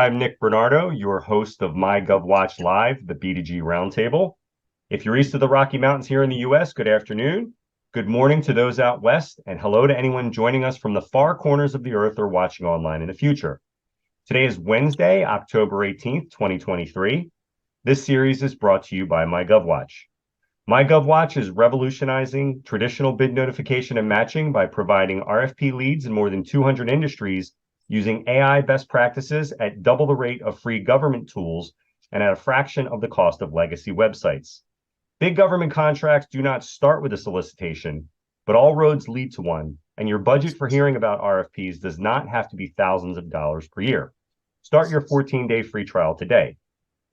I'm Nick Bernardo, your host of MyGovWatch Live, the B2G Roundtable. If you're east of the Rocky Mountains here in the U.S., good afternoon. Good morning to those out west, and hello to anyone joining us from the far corners of the earth or watching online in the future. Today is Wednesday, October 18th, 2023. This series is brought to you by MyGovWatch. MyGovWatch is revolutionizing traditional bid notification and matching by providing RFP leads in more than 200 industries using AI best practices at double the rate of free government tools and at a fraction of the cost of legacy websites. Big government contracts do not start with a solicitation, but all roads lead to one, and your budget for hearing about RFPs does not have to be thousands of dollars per year. Start your 14-day free trial today.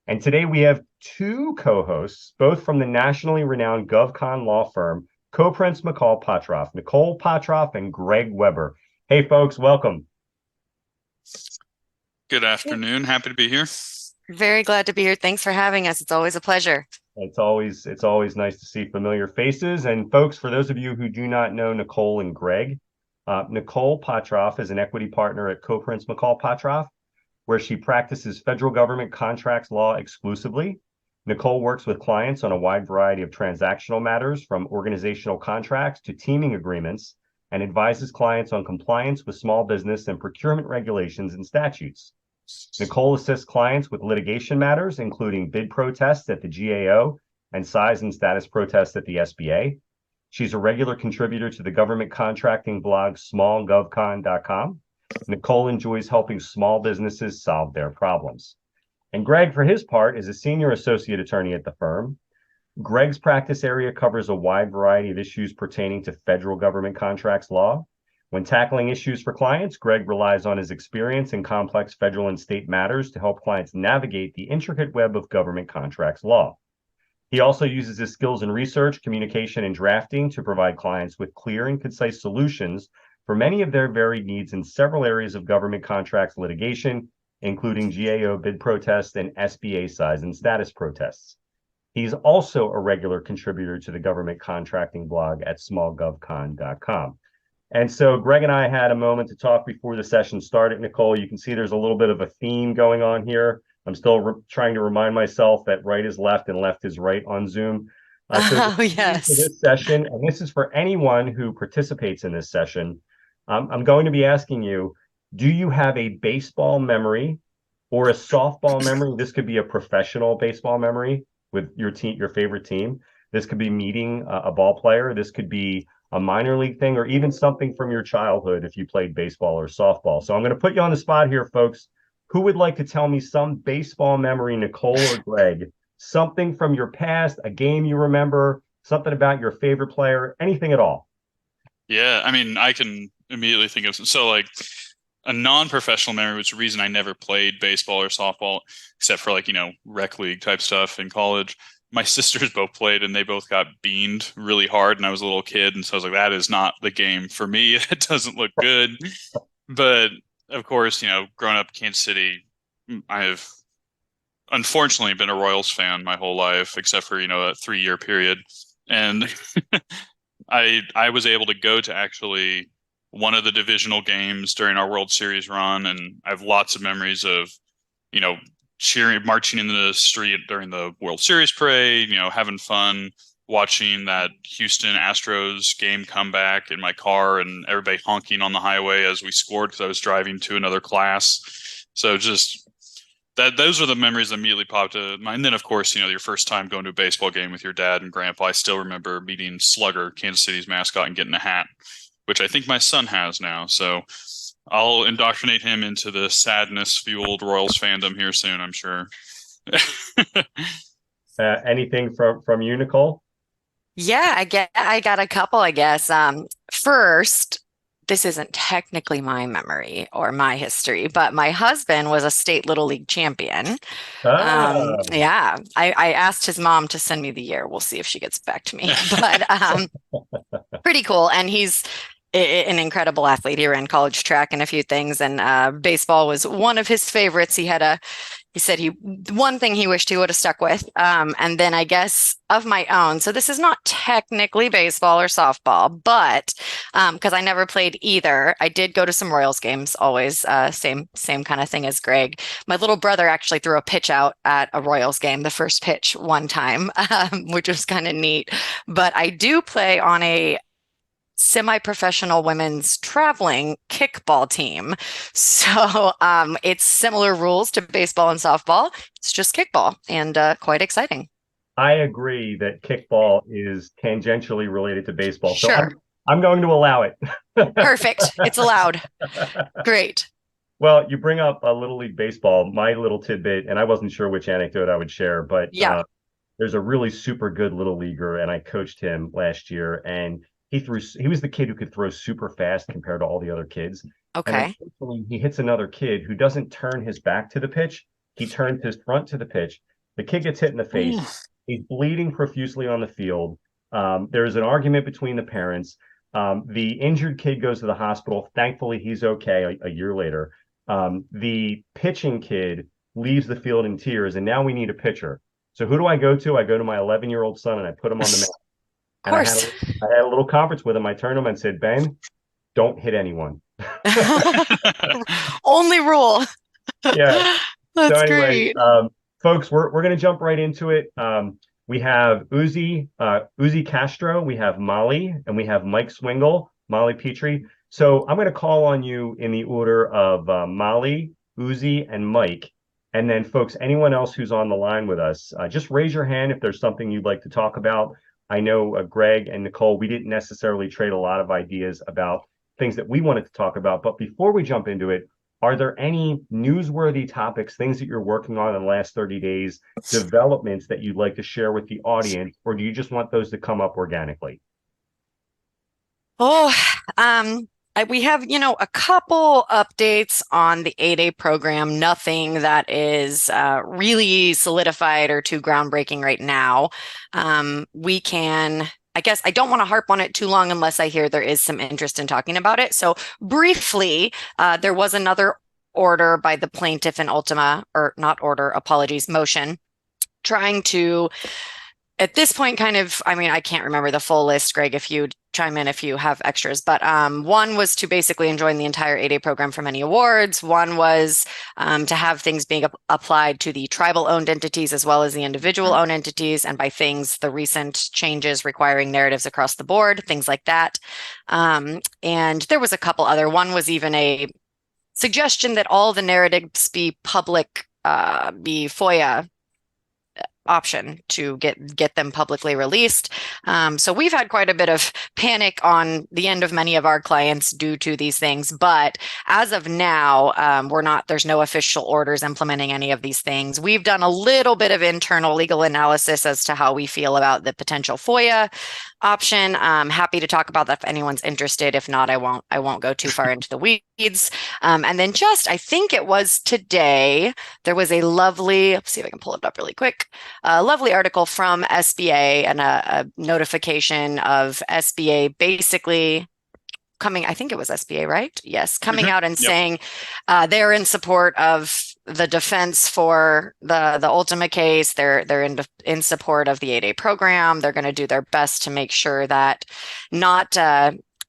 And today we have two co-hosts, both from the nationally renowned GovCon law firm, Koprince, McCall, Pottroff, Nicole Pottroff and Greg Weber. Hey, folks, welcome. Good afternoon. Happy to be here. Very glad to be here. Thanks for having us. It's always a pleasure. It's always nice to see familiar faces. And folks, for those of you who do not know Nicole and Greg, Nicole Pottroff is an equity partner at Koprince, McCall, Pottroff, where she practices federal government contracts law exclusively. Nicole works with clients on a wide variety of transactional matters, from organizational contracts to teaming agreements, and advises clients on compliance with small business and procurement regulations and statutes. Nicole assists clients with litigation matters, including bid protests at the GAO and size and status protests at the SBA. She's a regular contributor to the government contracting blog smallgovcon.com. Nicole enjoys helping small businesses solve their problems. And Greg, for his part, is a senior associate attorney at the firm. Greg's practice area covers a wide variety of issues pertaining to federal government contracts law. When tackling issues for clients, Greg relies on his experience in complex federal and state matters to help clients navigate the intricate web of government contracts law. He also uses his skills in research, communication, and drafting to provide clients with clear and concise solutions for many of their varied needs in several areas of government contracts litigation, including GAO bid protests and SBA size and status protests. He's also a regular contributor to the government contracting blog at smallgovcon.com. And so Greg and I had a moment to talk before the session started. Nicole, you can see there's a little bit of a theme going on here. I'm still trying to remind myself that right is left and left is right on Zoom. Yes. For this session, and this is for anyone who participates in this session, I'm going to be asking you, do you have a baseball memory or a softball memory? This could be a professional baseball memory with your team, your favorite team. This could be meeting a ball player. This could be a minor league thing, or even something from your childhood if you played baseball or softball. So I'm going to put you on the spot here, folks. Who would like to tell me some baseball memory, Nicole or Greg? Something from your past, a game you remember, something about your favorite player, anything at all? Yeah, I mean, I can immediately think of like a non-professional memory, which is the reason I never played baseball or softball, except for rec league type stuff in college. My sisters both played and they both got beaned really hard, and I was a little kid, and so I was like, that is not the game for me. It doesn't look good. But of course, growing up in Kansas City, I have unfortunately been a Royals fan my whole life, except for a 3-year period. And I was able to go to actually one of the divisional games during our World Series run, and I have lots of memories of cheering, marching in the street during the World Series parade, having fun, watching that Houston Astros game come back in my car, and everybody honking on the highway as we scored because I was driving to another class. So just those are the memories that immediately popped to mind. And then, of course, your first time going to a baseball game with your dad and grandpa. I still remember meeting Slugger, Kansas City's mascot, and getting a hat, which I think my son has now. So I'll indoctrinate him into the sadness-fueled Royals fandom here soon, I'm sure. Anything from you, Nicole? Yeah, I got a couple, I guess. First, this isn't technically my memory or my history, but my husband was a state Little League champion. Yeah, I asked his mom to send me the year. We'll see if she gets back to me. But pretty cool. And he's an incredible athlete. He ran college track and a few things, and baseball was one of his favorites. He had he said one thing he wished he would have stuck with. And then I guess of my own. So this is not technically baseball or softball, but because I never played either. I did go to some Royals games, always same kind of thing as Greg. My little brother actually threw a pitch out at a Royals game, the first pitch one time, which was kind of neat. But I do play on a semi-professional women's traveling kickball team. So it's similar rules to baseball and softball. It's just kickball and quite exciting. I agree that kickball is tangentially related to baseball. So Sure. I'm going to allow it. Perfect. It's allowed. Great. Well, you bring up a Little League Baseball, my little tidbit, and I wasn't sure which anecdote I would share, but yeah. There's a really super good Little Leaguer, and I coached him last year, and he was the kid who could throw super fast compared to all the other kids. Okay. And he hits another kid who doesn't turn his back to the pitch. He turns his front to the pitch. The kid gets hit in the face. He's bleeding profusely on the field. There's an argument between the parents. The injured kid goes to the hospital. Thankfully, he's okay a year later. The pitching kid leaves the field in tears, and now we need a pitcher. So who do I go to? I go to my 11-year-old son, and I put him on the mound. Of course. I had a little conference with him. I turned to him and said, Ben, don't hit anyone. Only rule. Yeah. That's great. Folks, we're going to jump right into it. We have Uzi Castro, we have Molly, and we have Mike Swingle, Molly Petrie. So I'm going to call on you in the order of Molly, Uzi, and Mike. And then, folks, anyone else who's on the line with us, just raise your hand if there's something you'd like to talk about. I know Greg and Nicole, we didn't necessarily trade a lot of ideas about things that we wanted to talk about. But before we jump into it, are there any newsworthy topics, things that you're working on in the last 30 days, developments that you'd like to share with the audience, or do you just want those to come up organically? We have, a couple updates on the 8A program, nothing that is really solidified or too groundbreaking right now. I guess I don't want to harp on it too long unless I hear there is some interest in talking about it. So briefly, there was another order by the plaintiff in motion, trying to, at this point, I can't remember the full list, Greg, if you chime in if you have extras, but one was to basically enjoin the entire 8A program from any awards. One was to have things being applied to the tribal-owned entities as well as the individual-owned entities, and by things, the recent changes requiring narratives across the board, things like that. And there was a couple other. One was even a suggestion that all the narratives be public, be FOIA option to get them publicly released. So we've had quite a bit of panic on the end of many of our clients due to these things. But as of now, there's no official orders implementing any of these things. We've done a little bit of internal legal analysis as to how we feel about the potential FOIA option. I'm happy to talk about that if anyone's interested. If not, I won't go too far into the weeds. And then I think it was today, there was a lovely, let's see if I can pull it up really quick, a lovely article from SBA and a notification of SBA basically coming, I think it was SBA, right? Yes, coming out and saying they're in support of the defense for the ultimate case. They're in support of the 8A program. They're going to do their best to make sure that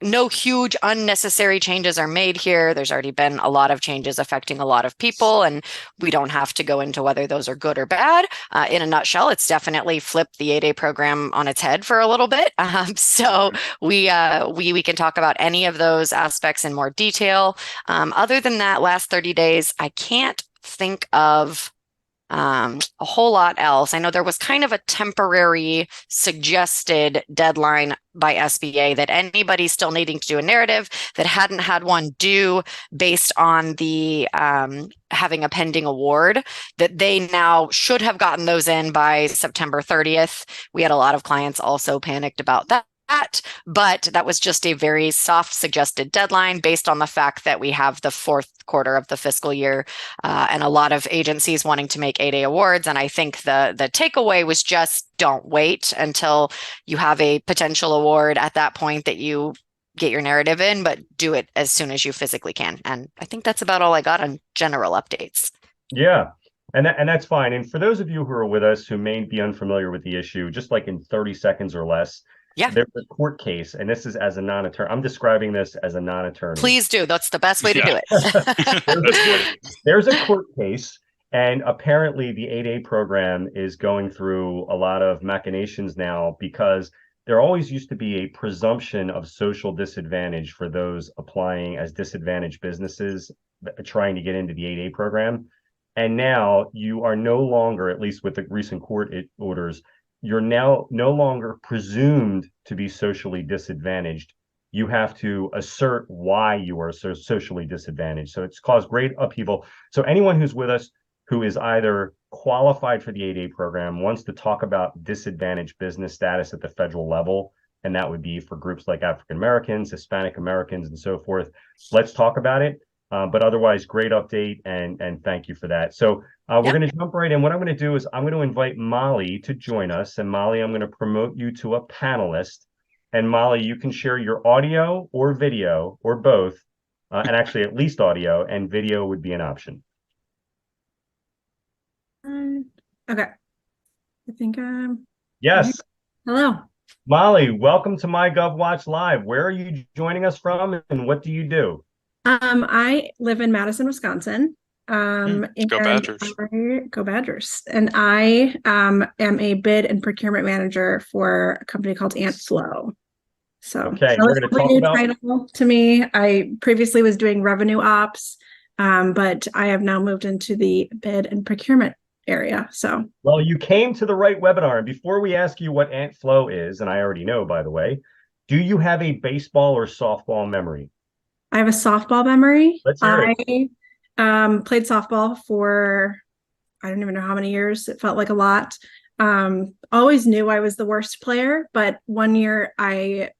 no huge unnecessary changes are made here. There's already been a lot of changes affecting a lot of people, and we don't have to go into whether those are good or bad. In a nutshell, it's definitely flipped the 8A program on its head for a little bit. So we can talk about any of those aspects in more detail. Other than that, last 30 days, I can't think of a whole lot else. I know there was kind of a temporary suggested deadline by SBA that anybody still needing to do a narrative that hadn't had one due based on the having a pending award, that they now should have gotten those in by September 30th. We had a lot of clients also panicked about that. But that was just a very soft suggested deadline based on the fact that we have the fourth quarter of the fiscal year and a lot of agencies wanting to make 8A awards. And I think the takeaway was just don't wait until you have a potential award at that point that you get your narrative in, but do it as soon as you physically can. And I think that's about all I got on general updates. Yeah. And that's fine. And for those of you who are with us who may be unfamiliar with the issue, just like in 30 seconds or less, Yeah. there's a court case, and this is as a non-attorney. I'm describing this as a non-attorney. Please do. That's the best way to do it. That's good. There's a court case, and apparently the 8A program is going through a lot of machinations now because there always used to be a presumption of social disadvantage for those applying as disadvantaged businesses trying to get into the 8A program. And now you are no longer, at least with the recent court orders, you're now no longer presumed to be socially disadvantaged. You have to assert why you are so socially disadvantaged. So it's caused great upheaval. So anyone who's with us who is either qualified for the 8A program wants to talk about disadvantaged business status at the federal level, and that would be for groups like African Americans, Hispanic Americans, and so forth. Let's talk about it. But otherwise, great update, and thank you for that. So we're going to jump right in. What I'm going to do is I'm going to invite Molly to join us. And Molly, I'm going to promote you to a panelist. And Molly, you can share your audio or video or both, and actually at least audio, and video would be an option. Okay. I think Yes. hello. Molly, welcome to MyGovWatch Live. Where are you joining us from, and what do you do? I live in Madison, Wisconsin. And Go Badgers. Go Badgers. And I am a bid and procurement manager for a company called Antflow. So Okay, we're going to talk about title to me. I previously was doing revenue ops, but I have now moved into the bid and procurement area. So well, you came to the right webinar. And before we ask you what Antflow is, and I already know, by the way, do you have a baseball or softball memory? I have a softball memory. Let's hear it. I played softball for, I don't even know how many years. It felt like a lot. Always knew I was the worst player, but one year I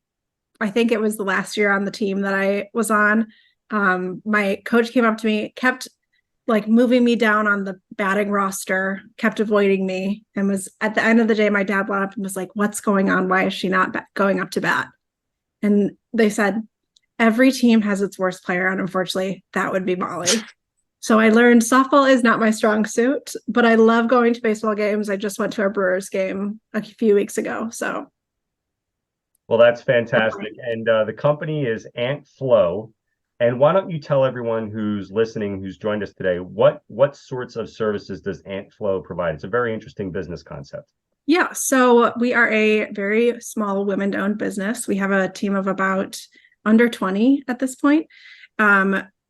think it was the last year on the team that I was on. My coach came up to me, kept like moving me down on the batting roster, kept avoiding me, and was at the end of the day, my dad went up and was like, "What's going on? Why is she not going up to bat?" And they said, every team has its worst player, and unfortunately, that would be Molly. So I learned softball is not my strong suit, but I love going to baseball games. I just went to a Brewers game a few weeks ago. So, well, that's fantastic. And the company is Antflow. And why don't you tell everyone who's listening, who's joined us today, what sorts of services does Antflow provide? It's a very interesting business concept. Yeah, so we are a very small women-owned business. We have a team of about under 20 at this point.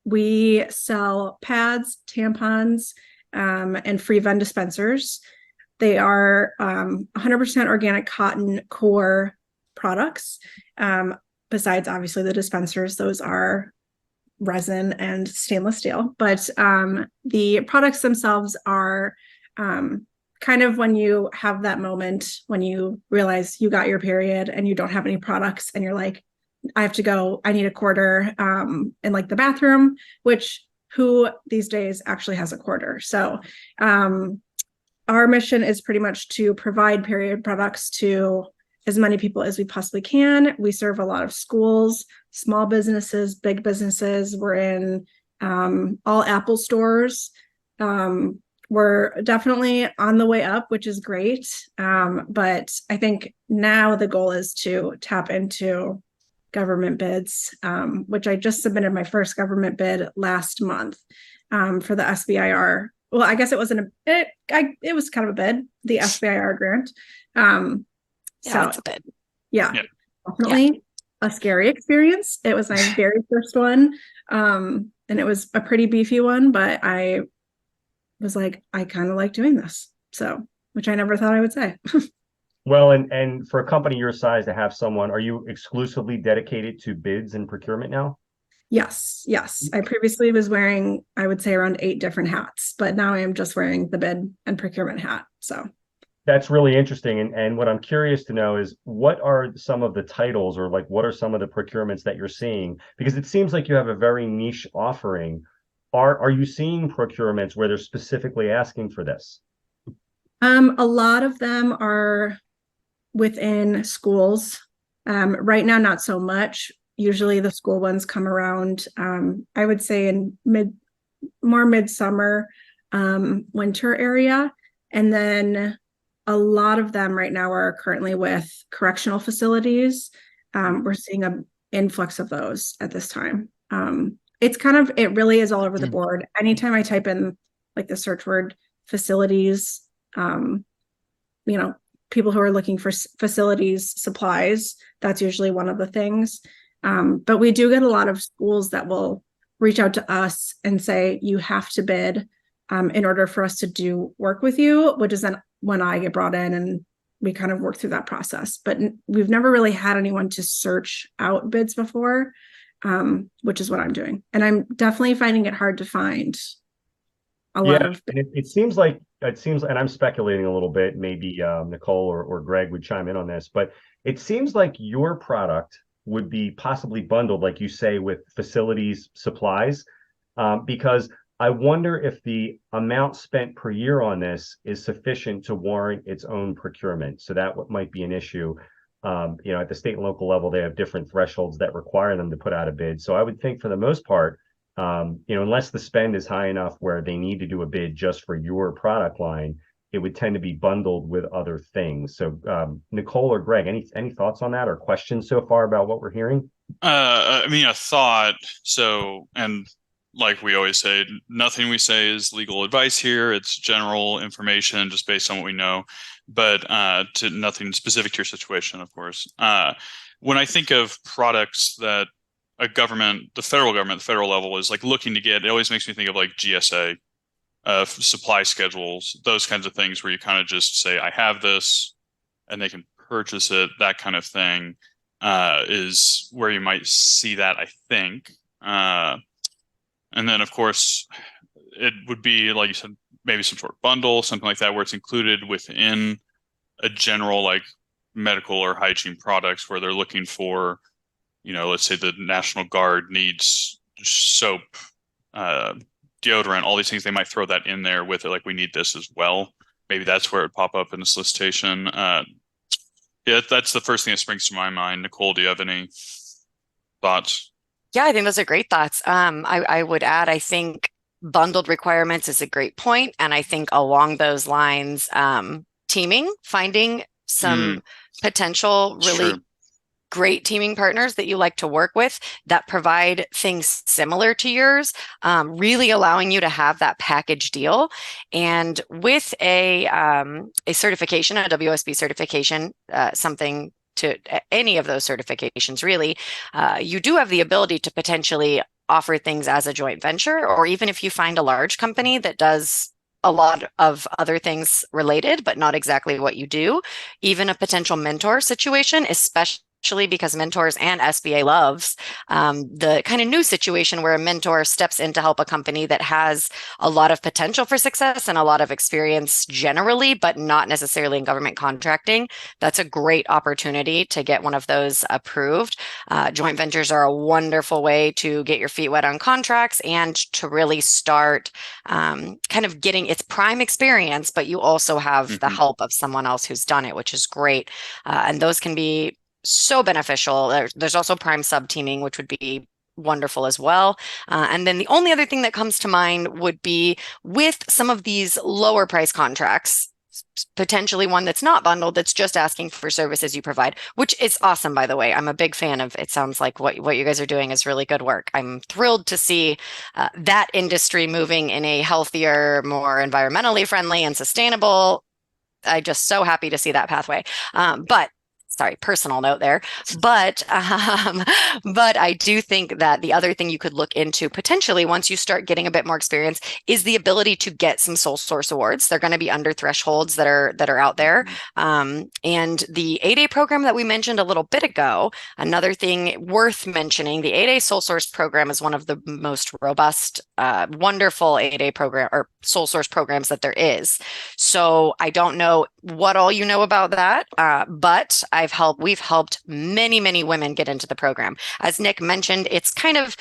We sell pads, tampons, and free Ven dispensers. They are 100% organic cotton core products. Besides, obviously, the dispensers, those are resin and stainless steel. But the products themselves are kind of when you have that moment when you realize you got your period and you don't have any products and you're like, I have to go, I need a quarter in like the bathroom, which who these days actually has a quarter. So our mission is pretty much to provide period products to as many people as we possibly can. We serve a lot of schools, small businesses, big businesses. We're in all Apple stores. We're definitely on the way up, which is great. But I think now the goal is to tap into government bids, which I just submitted my first government bid last month for the SBIR. Well, I guess it wasn't it was kind of a bid, the SBIR grant. Yeah, it's a bid. Yeah, definitely a scary experience. It was my very first one. And it was a pretty beefy one, but I was like, I kind of like doing this. So, which I never thought I would say. Well, and for a company your size to have someone, are you exclusively dedicated to bids and procurement now? Yes. I previously was wearing, I would say, around 8 different hats, but now I am just wearing the bid and procurement hat. So that's really interesting. And what I'm curious to know is what are some of the titles, or like what are some of the procurements that you're seeing? Because it seems like you have a very niche offering. Are you seeing procurements where they're specifically asking for this? A lot of them are within schools. Right now, not so much. Usually the school ones come around, I would say in midsummer winter area. And then a lot of them right now are currently with correctional facilities. We're seeing an influx of those at this time. It really is all over the board. Anytime I type in like the search word facilities, people who are looking for facilities supplies, that's usually one of the things. But we do get a lot of schools that will reach out to us and say, you have to bid in order for us to do work with you, which is then when I get brought in and we kind of work through that process. But we've never really had anyone to search out bids before, which is what I'm doing. And I'm definitely finding it hard to find a lot of. And it seems, and I'm speculating a little bit, maybe Nicole or Greg would chime in on this, but it seems like your product would be possibly bundled, like you say, with facilities supplies, because I wonder if the amount spent per year on this is sufficient to warrant its own procurement. So that might be an issue. At the state and local level, they have different thresholds that require them to put out a bid. So I would think for the most part, unless the spend is high enough where they need to do a bid just for your product line, it would tend to be bundled with other things. So Nicole or Greg, any thoughts on that or questions so far about what we're hearing? A thought. So, and like we always say, nothing we say is legal advice here. It's general information just based on what we know, but to nothing specific to your situation, of course. When I think of products that the federal government, the federal level is like looking to get, it always makes me think of like GSA, supply schedules, those kinds of things where you kind of just say, I have this and they can purchase it. That kind of thing is where you might see that, I think. And then, of course, it would be, like you said, maybe some sort of bundle, something like that, where it's included within a general like medical or hygiene products where they're looking for, let's say the National Guard needs soap, deodorant, all these things. They might throw that in there with it, like we need this as well. Maybe that's where it would pop up in the solicitation. That's the first thing that springs to my mind. Nicole, do you have any thoughts? Yeah, I think those are great thoughts. I would add, I think bundled requirements is a great point. And I think along those lines, teaming, finding some potential really great teaming partners that you like to work with that provide things similar to yours, really allowing you to have that package deal. And with a certification, a WSB certification, something to any of those certifications, really, you do have the ability to potentially offer things as a joint venture, or even if you find a large company that does a lot of other things related, but not exactly what you do, even a potential mentor situation, especially because mentors and SBA loves the kind of new situation where a mentor steps in to help a company that has a lot of potential for success and a lot of experience generally, but not necessarily in government contracting. That's a great opportunity to get one of those approved. Joint ventures are a wonderful way to get your feet wet on contracts and to really start kind of getting its prime experience, but you also have the help of someone else who's done it, which is great. And those can be so beneficial. There's also prime sub teaming, which would be wonderful as well. And then the only other thing that comes to mind would be with some of these lower price contracts, potentially one that's not bundled, that's just asking for services you provide, which is awesome, by the way. I'm a big fan of, it sounds like what you guys are doing is really good work. I'm thrilled to see that industry moving in a healthier, more environmentally friendly and sustainable. I'm just so happy to see that pathway. Sorry, personal note there. But I do think that the other thing you could look into potentially once you start getting a bit more experience is the ability to get some sole source awards. They're going to be under thresholds that are out there. And the 8A program that we mentioned a little bit ago, another thing worth mentioning, the 8A sole source program is one of the most robust, wonderful 8A program or sole source programs that there is. So I don't know what all you know about that, but we've helped many women get into the program. As Nick mentioned, it's kind of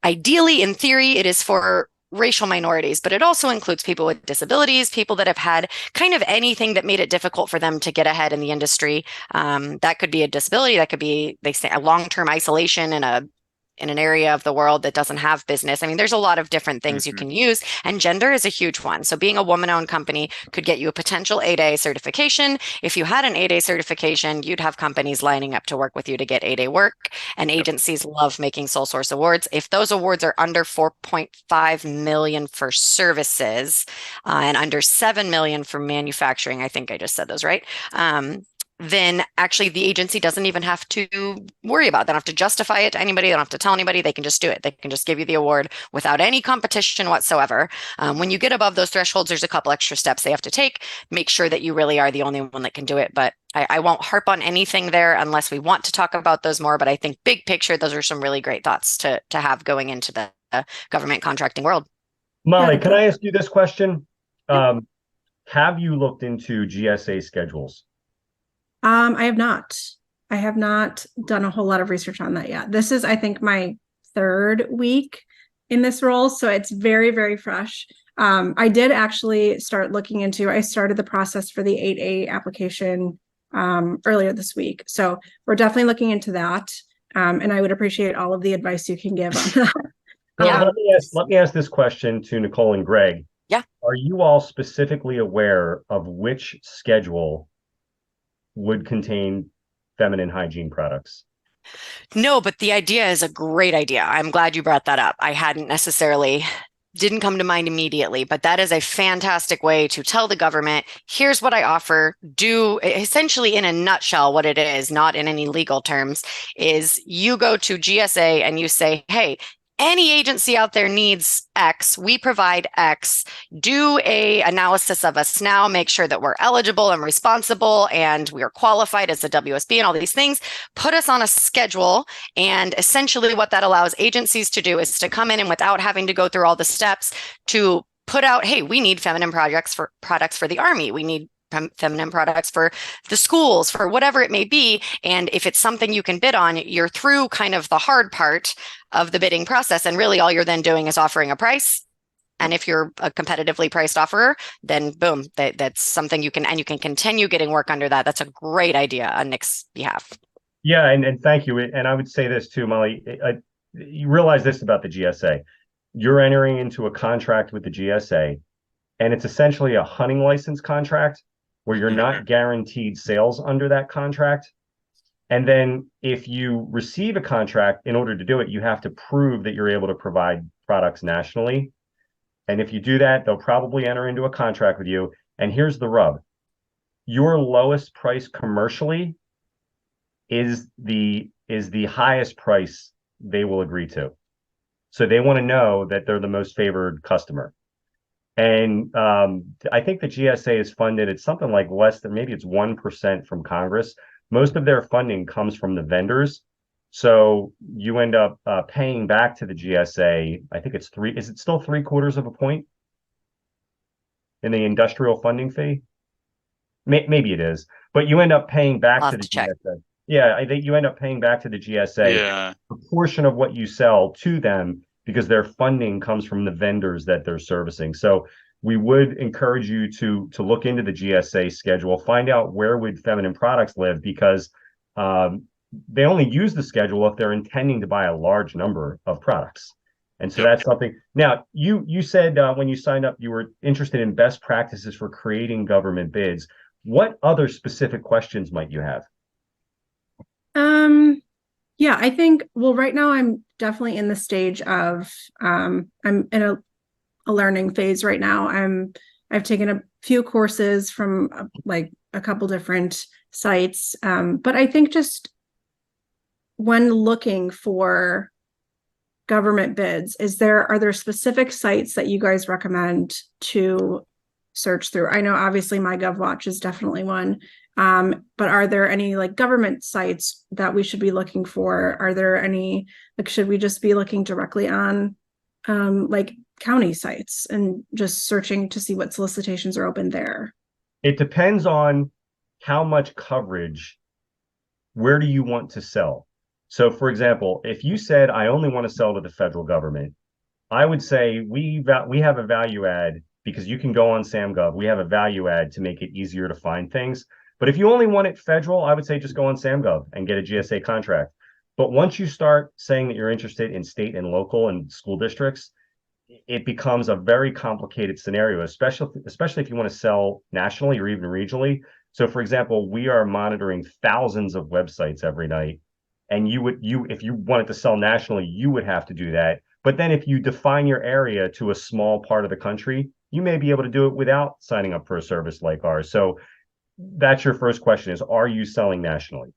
ideally, in theory, it is for racial minorities, but it also includes people with disabilities, people that have had kind of anything that made it difficult for them to get ahead in the industry. That could be a disability, that could be, they say, a long-term isolation in in an area of the world that doesn't have business. I mean, there's a lot of different things you Mhm. can use, and gender is a huge one. So being a woman-owned company could get you a potential 8A certification. If you had an 8A certification, you'd have companies lining up to work with you to get 8A work, and agencies love making sole source awards. If those awards are under 4.5 million for services and under 7 million for manufacturing, I think I just said those right. Then actually the agency doesn't even have to worry about it. They don't have to justify it to anybody. They don't have to tell anybody. They can just do it. They can just give you the award without any competition whatsoever. When you get above those thresholds, there's a couple extra steps they have to take. Make sure that you really are the only one that can do it. But I won't harp on anything there unless we want to talk about those more. But I think big picture, those are some really great thoughts to have going into the government contracting world. Molly, Yeah. can I ask you this question? Yeah. Have you looked into GSA schedules? I have not. I have not done a whole lot of research on that yet. This is, I think, my third week in this role, so it's very, very fresh. I did actually start looking into, I started the process for the 8A application earlier this week. So we're definitely looking into that. And I would appreciate all of the advice you can give on that. Well, let me ask this question to Nicole and Greg. Yeah. Are you all specifically aware of which schedule would contain feminine hygiene products? No, but the idea is a great idea. I'm glad you brought that up. I didn't come to mind immediately, but that is a fantastic way to tell the government, here's what I offer. Do essentially, in a nutshell, what it is, not in any legal terms, is you go to GSA and you say, hey, any agency out there needs X, we provide X. Do a analysis of us now, make sure that we're eligible and responsible and we're qualified as a WSB and all these things. Put us on a schedule. And essentially what that allows agencies to do is to come in and without having to go through all the steps to put out, hey, we need feminine products for the Army. We need feminine products for the schools, for whatever it may be. And if it's something you can bid on, you're through kind of the hard part of the bidding process. And really all you're then doing is offering a price. And if you're a competitively priced offerer, then boom, that's something you can continue getting work under that. That's a great idea on Nick's behalf. Yeah, and thank you. And I would say this too, Molly. You realize this about the GSA. You're entering into a contract with the GSA, and it's essentially a hunting license contract where you're not guaranteed sales under that contract. And then if you receive a contract, in order to do it, you have to prove that you're able to provide products nationally. And if you do that, they'll probably enter into a contract with you. And here's the rub. Your lowest price commercially is the highest price they will agree to. So they want to know that they're the most favored customer. And I think the GSA is funded at something like less than, maybe it's 1% from Congress. Most of their funding comes from the vendors. So you end up paying back to the GSA, I think it's is it still 3/4 of a point in the industrial funding fee? Maybe it is, but you end up paying back to the GSA. Yeah, I think you end up paying back to the GSA a portion of what you sell to them, because their funding comes from the vendors that they're servicing. So we would encourage you to look into the GSA schedule, find out where would feminine products live, because they only use the schedule if they're intending to buy a large number of products. And so that's something. Now, you said when you signed up, you were interested in best practices for creating government bids. What other specific questions might you have? Yeah, I think, well, right now I'm definitely in the stage of, I'm in a learning phase right now. I've taken a few courses from like a couple different sites. But I think just when looking for government bids, are there specific sites that you guys recommend to search through? I know obviously MyGovWatch is definitely one. But are there any like government sites that we should be looking for? Are there any, like, should we just be looking directly on like county sites and just searching to see what solicitations are open there? It depends on how much coverage, where do you want to sell? So for example, if you said, I only want to sell to the federal government, I would say we have a value add, because you can go on SamGov. We have a value add to make it easier to find things. But if you only want it federal, I would say just go on SamGov and get a GSA contract. But once you start saying that you're interested in state and local and school districts, it becomes a very complicated scenario, especially if you want to sell nationally or even regionally. So, for example, we are monitoring thousands of websites every night, and if you wanted to sell nationally, you would have to do that. But then, if you define your area to a small part of the country, you may be able to do it without signing up for a service like ours. So, that's your first question: is are you selling nationally?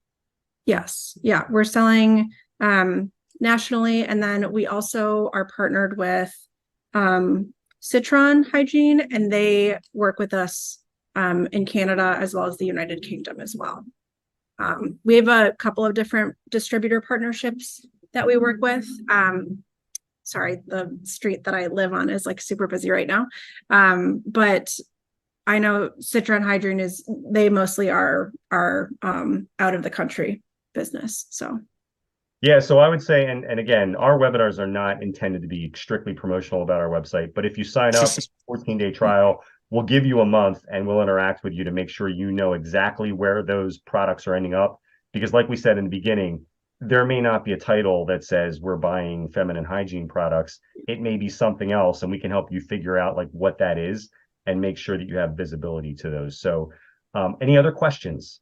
Yes. Yeah, we're selling nationally, and then we also are partnered with Citron Hygiene, and they work with us in Canada as well as the United Kingdom as well. We have a couple of different distributor partnerships that we work with. Sorry, the street that I live on is like super busy right now. But I know Citron Hygiene they mostly are out of the country business. So yeah, so I would say, and again, our webinars are not intended to be strictly promotional about our website, but if you sign up, 14-day trial, we'll give you a month and we'll interact with you to make sure you know exactly where those products are ending up. Because like we said in the beginning, there may not be a title that says we're buying feminine hygiene products. It may be something else, and we can help you figure out like what that is and make sure that you have visibility to those. So any other questions?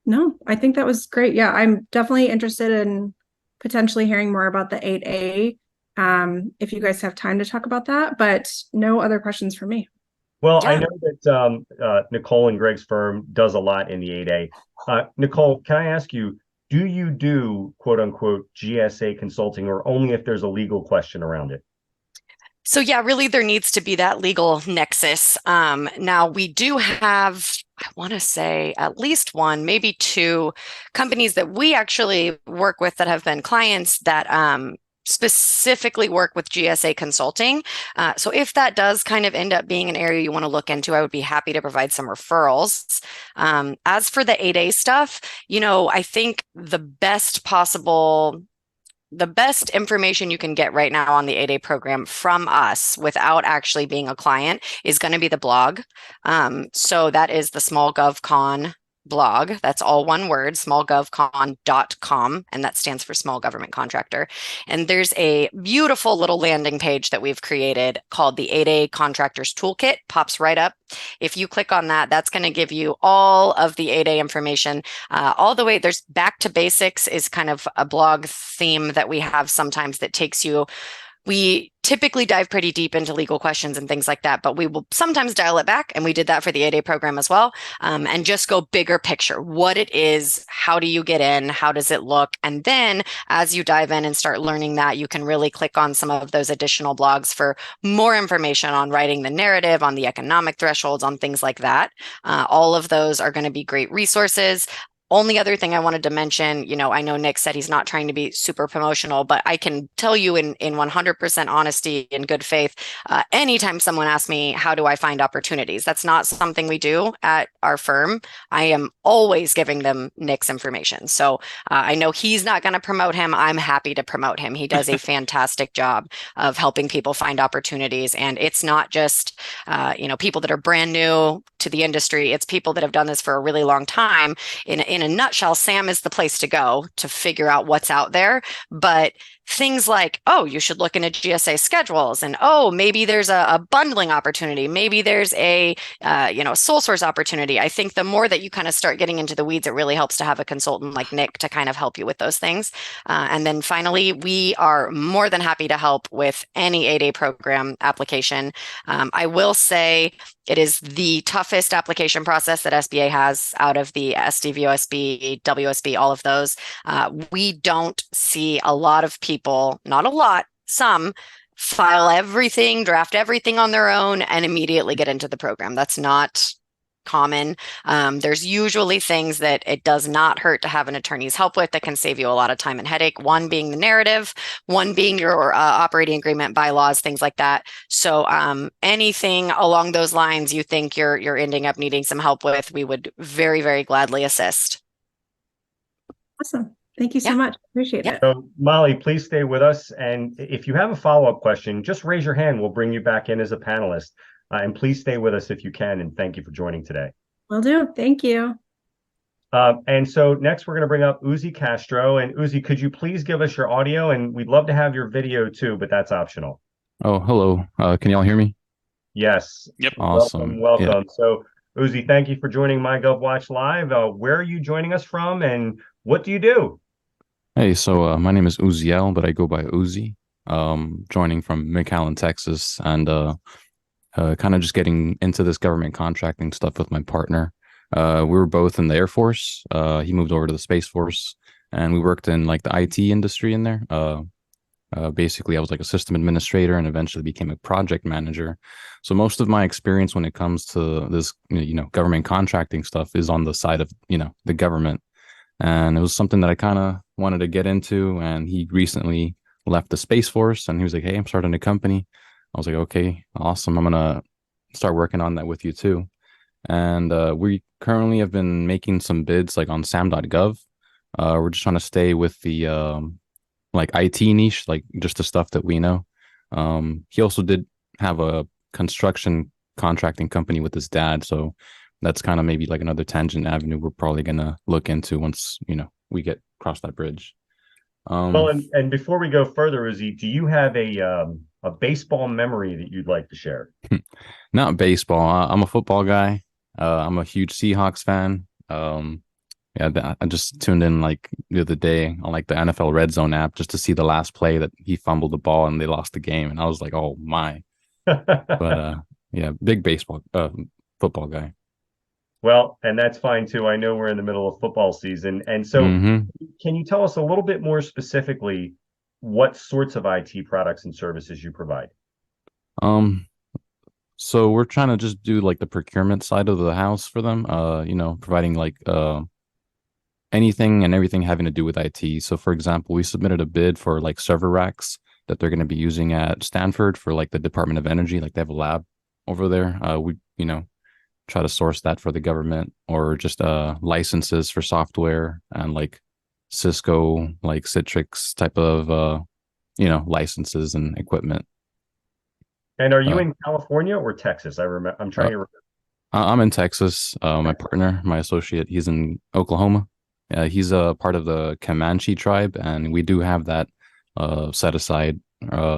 no, I think that was great. Yeah, I'm definitely interested in potentially hearing more about the 8A if you guys have time to talk about that, but no other questions for me. Well, Yeah. I know that Nicole and Greg's firm does a lot in the 8A. Nicole, can I ask you, do you do quote unquote GSA consulting, or only if there's a legal question around it? So yeah, really there needs to be that legal nexus. Now we do have, I want to say at least one, maybe two companies that we actually work with that have been clients that specifically work with GSA consulting. So if that does kind of end up being an area you want to look into, I would be happy to provide some referrals. As for the 8A stuff, I think the best information you can get right now on the 8A program from us without actually being a client is going to be the blog. So that is the SmallGovCon blog. That's all one word, smallgovcon.com, and that stands for Small Government Contractor. And there's a beautiful little landing page that we've created called the 8A Contractors Toolkit, pops right up. If you click on that, that's going to give you all of the 8A information, all the way. There's Back to Basics is kind of a blog theme that we have sometimes that takes you. We typically dive pretty deep into legal questions and things like that, but we will sometimes dial it back. And we did that for the 8A program as well. And just go bigger picture, what it is, how do you get in, how does it look? And then as you dive in and start learning that, you can really click on some of those additional blogs for more information on writing the narrative, on the economic thresholds, on things like that. All of those are going to be great resources. Only other thing I wanted to mention, I know Nick said he's not trying to be super promotional, but I can tell you in 100% honesty and good faith, anytime someone asks me, how do I find opportunities? That's not something we do at our firm. I am always giving them Nick's information. So I know he's not going to promote him. I'm happy to promote him. He does a fantastic job of helping people find opportunities. And it's not just, people that are brand new to the industry. It's people that have done this for a really long time. In a nutshell, SAM is the place to go to figure out what's out there. But things like, oh, you should look into GSA schedules, and oh, maybe there's a bundling opportunity, maybe there's a sole source opportunity. I think the more that you kind of start getting into the weeds, it really helps to have a consultant like Nick to kind of help you with those things. And then finally, we are more than happy to help with any 8A program application. I will say it is the toughest application process that SBA has out of the SDVOSB, WSB, all of those. We don't see a lot of people, not a lot, some file everything, draft everything on their own, and immediately get into the program. That's not common. There's usually things that it does not hurt to have an attorney's help with that can save you a lot of time and headache. One being the narrative, one being your operating agreement, bylaws, things like that. So anything along those lines you think you're ending up needing some help with, we would very, very gladly assist. Awesome. Thank you so much. Appreciate it. So Molly, please stay with us. And if you have a follow-up question, just raise your hand. We'll bring you back in as a panelist. And please stay with us if you can. And thank you for joining today. Will do. Thank you. And so next we're going to bring up Uzi Castro. And Uzi, could you please give us your audio? And we'd love to have your video too, but that's optional. Oh, hello. Can y'all hear me? Yes. Yep. Awesome. Welcome. Yeah. So Uzi, thank you for joining MyGovWatch Live. Where are you joining us from and what do you do? Hey, so my name is Uziel, but I go by Uzi. Joining from McCall, Texas, and kind of just getting into this government contracting stuff with my partner. We were both in the Air Force. He moved over to the Space Force, and we worked in like the IT industry in there. Basically, I was like a system administrator and eventually became a project manager. So most of my experience when it comes to this, government contracting stuff is on the side of, the government. And it was something that I kind of wanted to get into. And he recently left the Space Force and he was like, hey, I'm starting a company. I was like, okay, awesome. I'm going to start working on that with you too. And we currently have been making some bids like on sam.gov. We're just trying to stay with the like IT niche, like just the stuff that we know. He also did have a construction contracting company with his dad. So that's kind of maybe like another tangent avenue we're probably going to look into once, we get across that bridge. Well, and before we go further, Uzi, do you have a baseball memory that you'd like to share? Not baseball. I'm a football guy. I'm a huge Seahawks fan. Yeah, I just tuned in like the other day on like the NFL Red Zone app just to see the last play that he fumbled the ball and they lost the game. And I was like, oh my. But yeah, big football guy. Well, and that's fine too. I know we're in the middle of football season. And so can you tell us a little bit more specifically what sorts of IT products and services you provide? So we're trying to just do like the procurement side of the house for them, providing like anything and everything having to do with IT. So for example, we submitted a bid for like server racks that they're going to be using at Stanford for like the Department of Energy. Like they have a lab over there. We, try to source that for the government or just licenses for software and like Cisco, like Citrix type of, licenses and equipment. And are you in California or Texas? I'm trying to remember. I'm in Texas. My partner, my associate, he's in Oklahoma. He's a part of the Comanche tribe, and we do have that set aside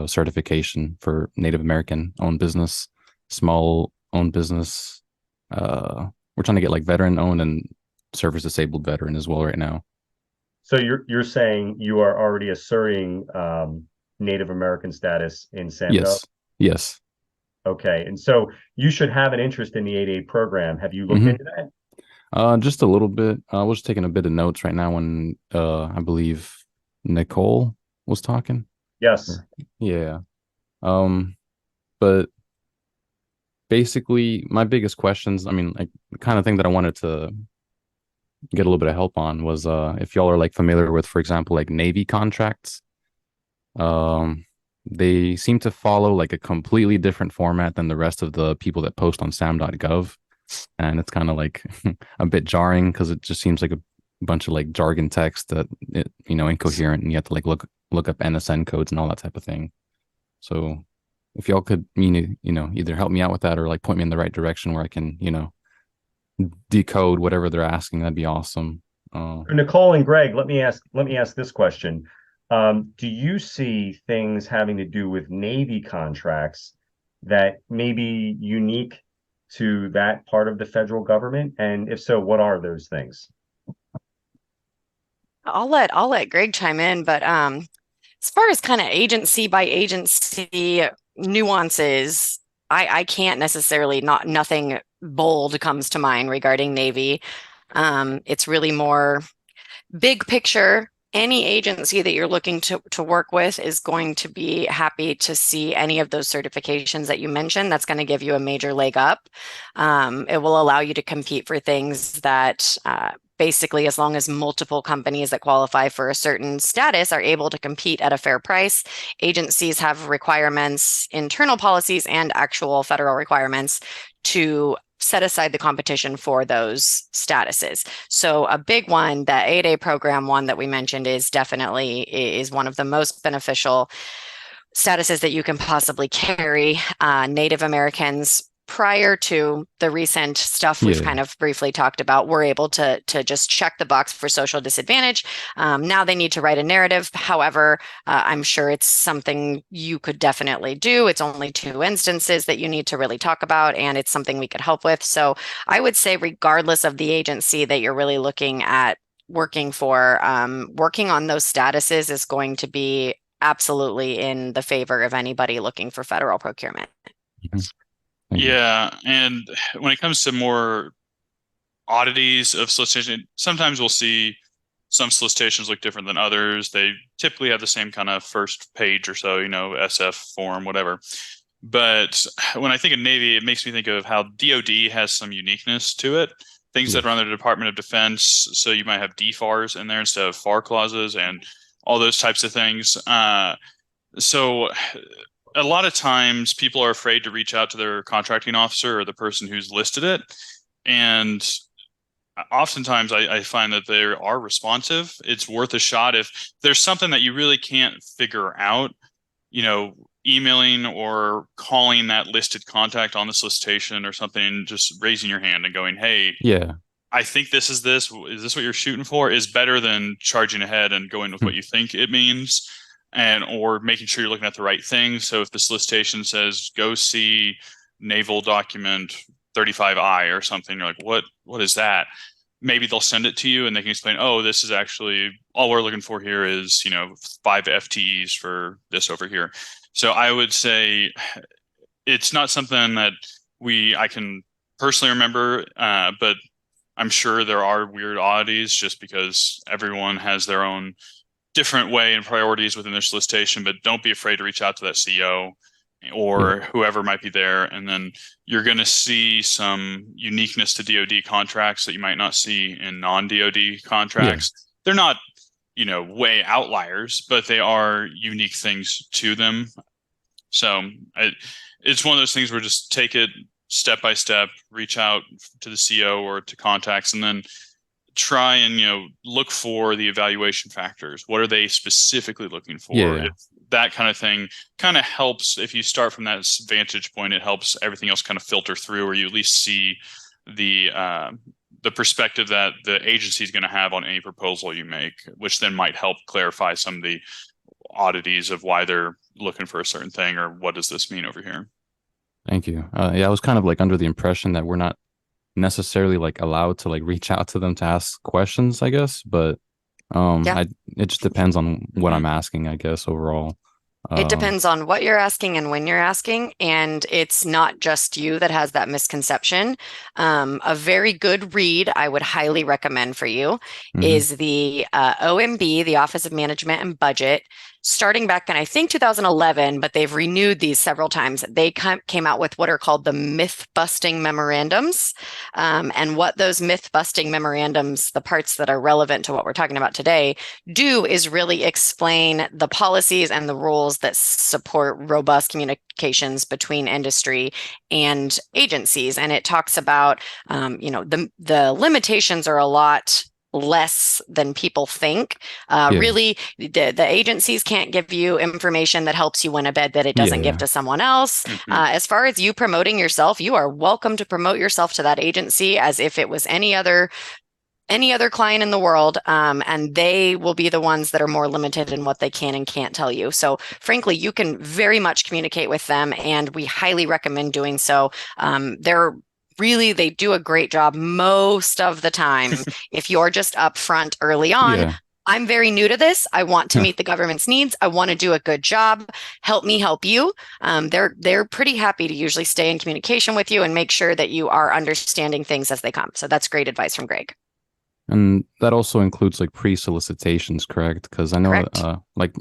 certification for Native American owned business, small owned business. We're trying to get like veteran owned and service disabled veteran as well right now. So you're saying you are already asserting Native American status in SAMGov? Yes. Okay, and so you should have an interest in the 8A program. Have you looked into that? Just a little bit. I was taking a bit of notes right now when I believe Nicole was talking. Yes. Yeah. But basically my biggest questions, like the kind of thing that I wanted to get a little bit of help on was if y'all are like familiar with, for example, like Navy contracts. They seem to follow like a completely different format than the rest of the people that post on sam.gov. And it's kind of like a bit jarring because it just seems like a bunch of like jargon text that incoherent, and you have to like look up NSN codes and all that type of thing. So if y'all could either help me out with that or like point me in the right direction where I can decode whatever they're asking, that'd be awesome. Nicole and Greg, let me ask this question. Do you see things having to do with Navy contracts that may be unique to that part of the federal government? And if so, what are those things? I'll let Greg chime in, but as far as kind of agency by agency nuances, I can't necessarily, nothing bold comes to mind regarding Navy. It's really more big picture. Any agency that you're looking to work with is going to be happy to see any of those certifications that you mentioned. That's going to give you a major leg up. It will allow you to compete for things that basically, as long as multiple companies that qualify for a certain status are able to compete at a fair price. Agencies have requirements, internal policies, and actual federal requirements to set aside the competition for those statuses. So a big one, the 8A program one that we mentioned is one of the most beneficial statuses that you can possibly carry. Native Americans prior to the recent stuff we've kind of briefly talked about, were able to just check the box for social disadvantage. Now they need to write a narrative. However, I'm sure it's something you could definitely do. It's only 2 instances that you need to really talk about, and it's something we could help with. So I would say, regardless of the agency that you're really looking at working for, working on those statuses is going to be absolutely in the favor of anybody looking for federal procurement. Yeah, and when it comes to more oddities of solicitation, sometimes we'll see some solicitations look different than others. They typically have the same kind of first page or so, SF form, whatever. But when I think of Navy, it makes me think of how DoD has some uniqueness to it. Things that are under the Department of Defense. So you might have DFARs in there instead of FAR clauses and all those types of things. So a lot of times people are afraid to reach out to their contracting officer or the person who's listed it. And oftentimes I find that they are responsive. It's worth a shot. If there's something that you really can't figure out, emailing or calling that listed contact on the solicitation or something, just raising your hand and going, hey, I think this. Is this what you're shooting for? Is better than charging ahead and going with what you think it means. Or making sure you're looking at the right thing. So if the solicitation says, go see Naval Document 35I or something, you're like, what is that? Maybe they'll send it to you and they can explain, oh, this is actually, all we're looking for here is, 5 FTEs for this over here. So I would say it's not something that I can personally remember, but I'm sure there are weird oddities just because everyone has their own different way and priorities within their solicitation. But don't be afraid to reach out to that CEO or whoever might be there. And then you're going to see some uniqueness to DoD contracts that you might not see in non-DoD contracts. They're not, way outliers, but they are unique things to them. So it's one of those things where just take it step by step, reach out to the CEO or to contacts, and then try and look for the evaluation factors. What are they specifically looking for? If that kind of thing kind of helps. If you start from that vantage point, it helps everything else kind of filter through, or you at least see the perspective that the agency is going to have on any proposal you make, which then might help clarify some of the oddities of why they're looking for a certain thing, or what does this mean over here. Thank you. I was kind of under the impression that we're not necessarily allowed to reach out to them to ask questions, I guess, but it just depends on what I'm asking, I guess, overall. It depends on what you're asking and when you're asking, and it's not just you that has that misconception. A very good read I would highly recommend for you is the OMB, the Office of Management and Budget, starting back in, I think, 2011, but they've renewed these several times. They came out with what are called the myth-busting memorandums. And what those myth-busting memorandums, the parts that are relevant to what we're talking about today, do is really explain the policies and the rules that support robust communications between industry and agencies. And it talks about, the limitations are a lot less than people think. Really, the agencies can't give you information that helps you win a bid that it doesn't give to someone else. As far as you promoting yourself, you are welcome to promote yourself to that agency as if it was any other client in the world, and they will be the ones that are more limited in what they can and can't tell you. So frankly, you can very much communicate with them, and we highly recommend doing so. They do a great job most of the time. If you're just upfront early on, I'm very new to this. I want to meet the government's needs. I want to do a good job. Help me help you. They're pretty happy to usually stay in communication with you and make sure that you are understanding things as they come. So that's great advice from Greg. And that also includes pre-solicitations, correct? Because I know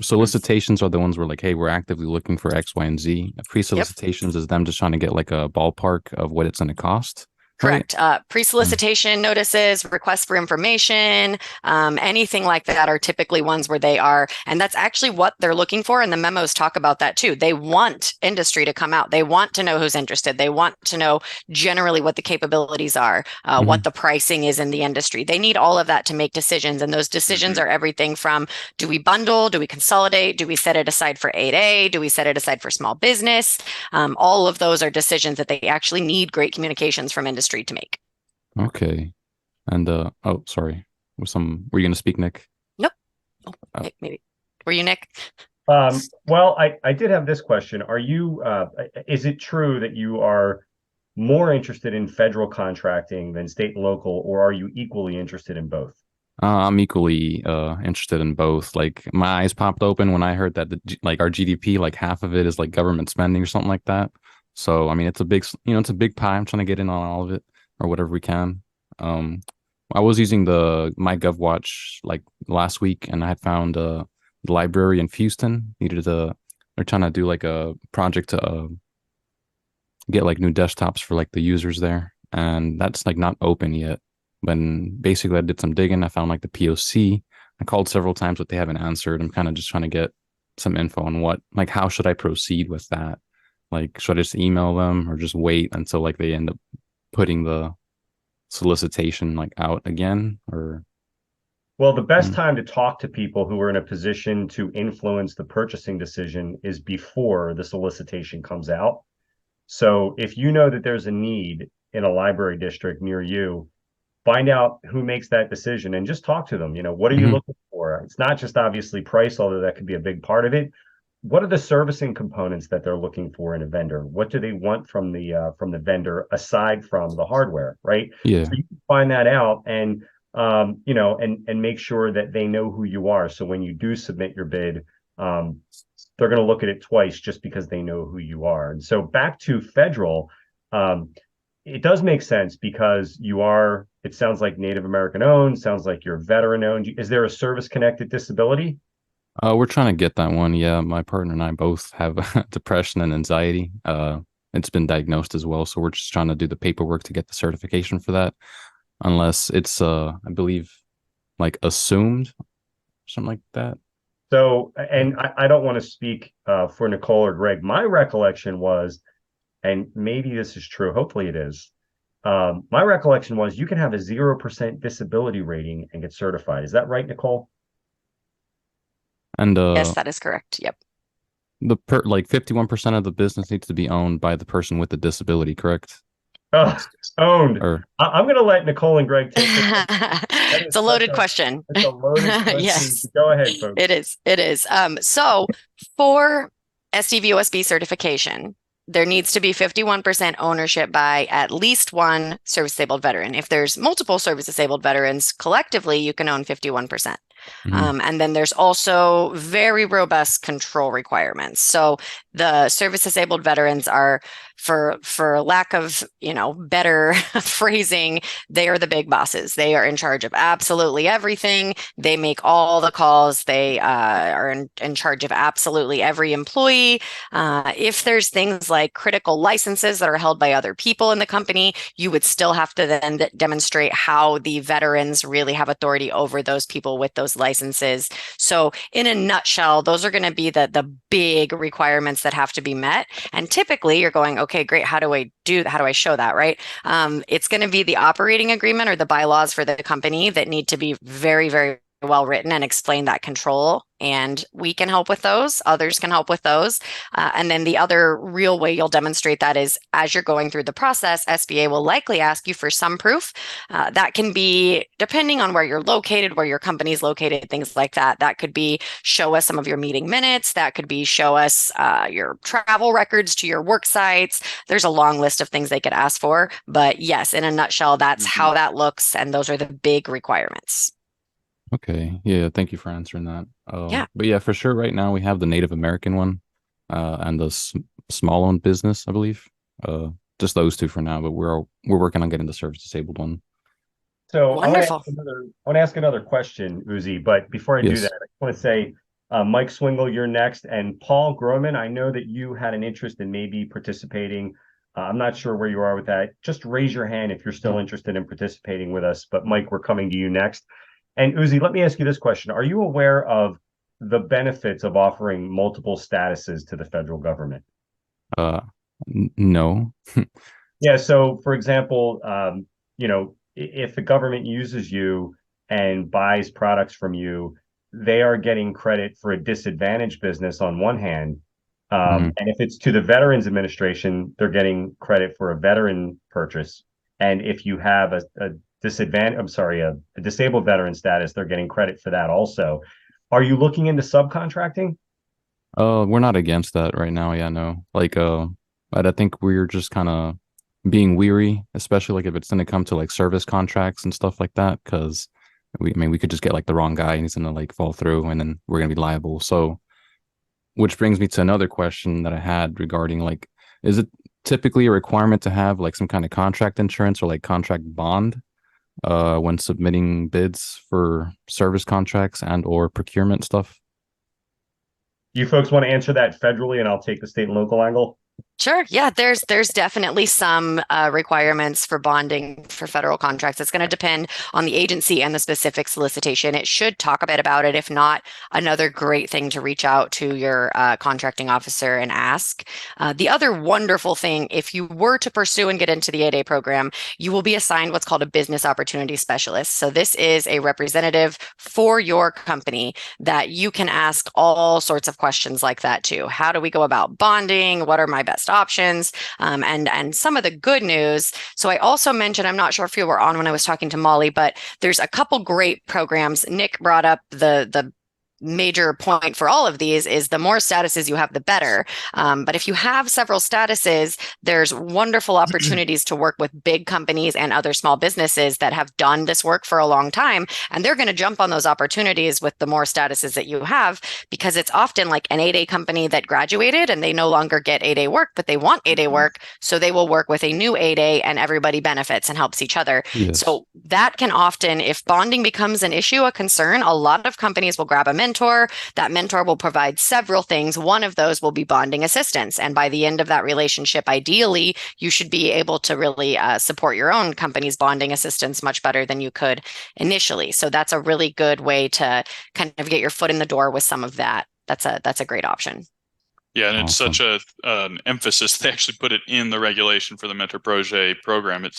solicitations are the ones where hey, we're actively looking for X, Y, and Z. Pre-solicitations is them just trying to get a ballpark of what it's going to cost. Correct. Pre-solicitation notices, requests for information, anything like that are typically ones where they are, and that's actually what they're looking for. And the memos talk about that too. They want industry to come out. They want to know who's interested. They want to know generally what the capabilities are, what the pricing is in the industry. They need all of that to make decisions. And those decisions are everything from, do we bundle? Do we consolidate? Do we set it aside for 8A? Do we set it aside for small business? All of those are decisions that they actually need great communications from industry to make. Okay. And oh, sorry. Were you going to speak, Nick? Nope. Oh, maybe. Were you, Nick? Well, I did have this question. Are you, is it true that you are more interested in federal contracting than state and local, or are you equally interested in both? I'm equally interested in both. Like, my eyes popped open when I heard that our GDP, like half of it is like government spending or something like that. So, I mean, it's a big, it's a big pie. I'm trying to get in on all of it or whatever we can. I was using the MyGovWatch like last week, and I had found the library in Houston they're trying to do like a project to get like new desktops for like the users there, and that's like not open yet. When basically I did some digging, I found like the POC. I called several times, but they haven't answered. I'm kind of just trying to get some info on how should I proceed with that? Like, should I just email them or just wait until like they end up putting the solicitation like out again? Or well, the best time to talk to people who are in a position to influence the purchasing decision is before the solicitation comes out. So if you know that there's a need in a library district near you, find out who makes that decision and just talk to them. What are you looking for? It's not just obviously price, although that could be a big part of it. What are the servicing components that they're looking for in a vendor? What do they want from the vendor aside from the hardware, right? Yeah. So you can find that out and and make sure that they know who you are. So when you do submit your bid, they're going to look at it twice just because they know who you are. And so back to federal, it does make sense because it sounds like Native American owned, sounds like you're veteran owned. Is there a service connected disability? We're trying to get that one. Yeah, my partner and I both have depression and anxiety. It's been diagnosed as well, so we're just trying to do the paperwork to get the certification for that. Unless it's, I believe, like assumed, something like that. So, and I don't want to speak for Nicole or Greg. My recollection was, and maybe this is true, hopefully it is, my recollection was you can have a 0% disability rating and get certified. Is that right, Nicole? And yes, that is correct. Yep. Like 51% of the business needs to be owned by the person with the disability, correct? Owned. I'm going to let Nicole and Greg take this. It's a loaded question. It's a loaded question. Yes. Go ahead, folks. It is. So for SDVOSB certification, there needs to be 51% ownership by at least one service-disabled veteran. If there's multiple service-disabled veterans, collectively, you can own 51%. And then there's also very robust control requirements. So the service-disabled veterans are, for lack of better phrasing, they are the big bosses. They are in charge of absolutely everything. They make all the calls. They are in charge of absolutely every employee. If there's things like critical licenses that are held by other people in the company, you would still have to then demonstrate how the veterans really have authority over those people with those licenses. So in a nutshell, those are going to be the big requirements that have to be met. And typically you're going, okay, great. How do I show that, right? It's going to be the operating agreement or the bylaws for the company that need to be very, very well written and explain that control. And we can help with those. Others can help with those. And then the other real way you'll demonstrate that is as you're going through the process, SBA will likely ask you for some proof. That can be, depending on where you're located, where your company's located, things like that. That could be show us some of your meeting minutes. That could be show us your travel records to your work sites. There's a long list of things they could ask for. But yes, in a nutshell, that's how that looks. And those are the big requirements. Okay. Yeah. Thank you for answering that. Yeah. But yeah, for sure. Right now we have the Native American one, and the small owned business, I believe. Just those two for now. But we're working on getting the service disabled one. So wonderful. I want to ask another question, Uzi. But before I do that, I want to say, Mike Swingle, you're next, and Paul Groman. I know that you had an interest in maybe participating I'm not sure where you are with that. Just raise your hand if you're still interested in participating with us. But Mike, we're coming to you next. And Uzi, let me ask you this question. Are you aware of the benefits of offering multiple statuses to the federal government? No. Yeah. So, for example, if the government uses you and buys products from you, they are getting credit for a disadvantaged business on one hand. And if it's to the Veterans Administration, they're getting credit for a veteran purchase. And if you have a disabled veteran status, they're getting credit for that also. Are you looking into subcontracting? We're not against that right now. Yeah, no. But I think we're just kind of being weary, especially like if it's going to come to like service contracts and stuff like that, because we could just get like the wrong guy and he's going to like fall through and then we're going to be liable. So, which brings me to another question that I had regarding like, is it typically a requirement to have like some kind of contract insurance or like contract bond when submitting bids for service contracts and or procurement stuff? You folks want to answer that federally, and I'll take the state and local angle? Sure. Yeah, there's definitely some requirements for bonding for federal contracts. It's going to depend on the agency and the specific solicitation. It should talk a bit about it. If not, another great thing to reach out to your contracting officer and ask. The other wonderful thing, if you were to pursue and get into the 8A program, you will be assigned what's called a business opportunity specialist. So this is a representative for your company that you can ask all sorts of questions like that too. How do we go about bonding? What are my best options, and some of the good news. So I also mentioned, I'm not sure if you were on when I was talking to Molly, but there's a couple great programs. Nick brought up the major point for all of these is the more statuses you have, the better. But if you have several statuses, there's wonderful opportunities to work with big companies and other small businesses that have done this work for a long time. And they're going to jump on those opportunities with the more statuses that you have, because it's often like an 8A company that graduated and they no longer get 8A work, but they want 8A work. So they will work with a new 8A and everybody benefits and helps each other. Yes. So that can often, if bonding becomes an issue, a concern, a lot of companies will grab a mentor. That mentor will provide several things. One of those will be bonding assistance. And by the end of that relationship, ideally, you should be able to really support your own company's bonding assistance much better than you could initially. So that's a really good way to kind of get your foot in the door with some of that. That's a great option. Yeah, and it's Awesome. such an emphasis. They actually put it in the regulation for the mentor projet program. It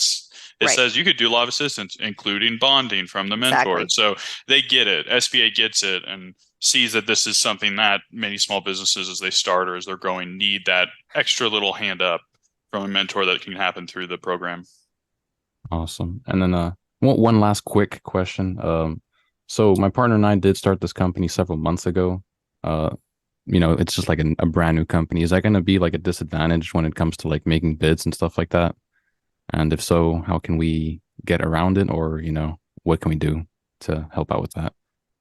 Right. says you could do a lot of assistance, including bonding from the mentor. Exactly. So they get it. SBA gets it and sees that this is something that many small businesses, as they start or as they're growing, need that extra little hand up from a mentor that can happen through the program. Awesome. And then one last quick question. So my partner and I did start this company several months ago. It's just like a brand new company. Is that going to be like a disadvantage when it comes to like making bids and stuff like that? And if so, how can we get around it, or, what can we do to help out with that?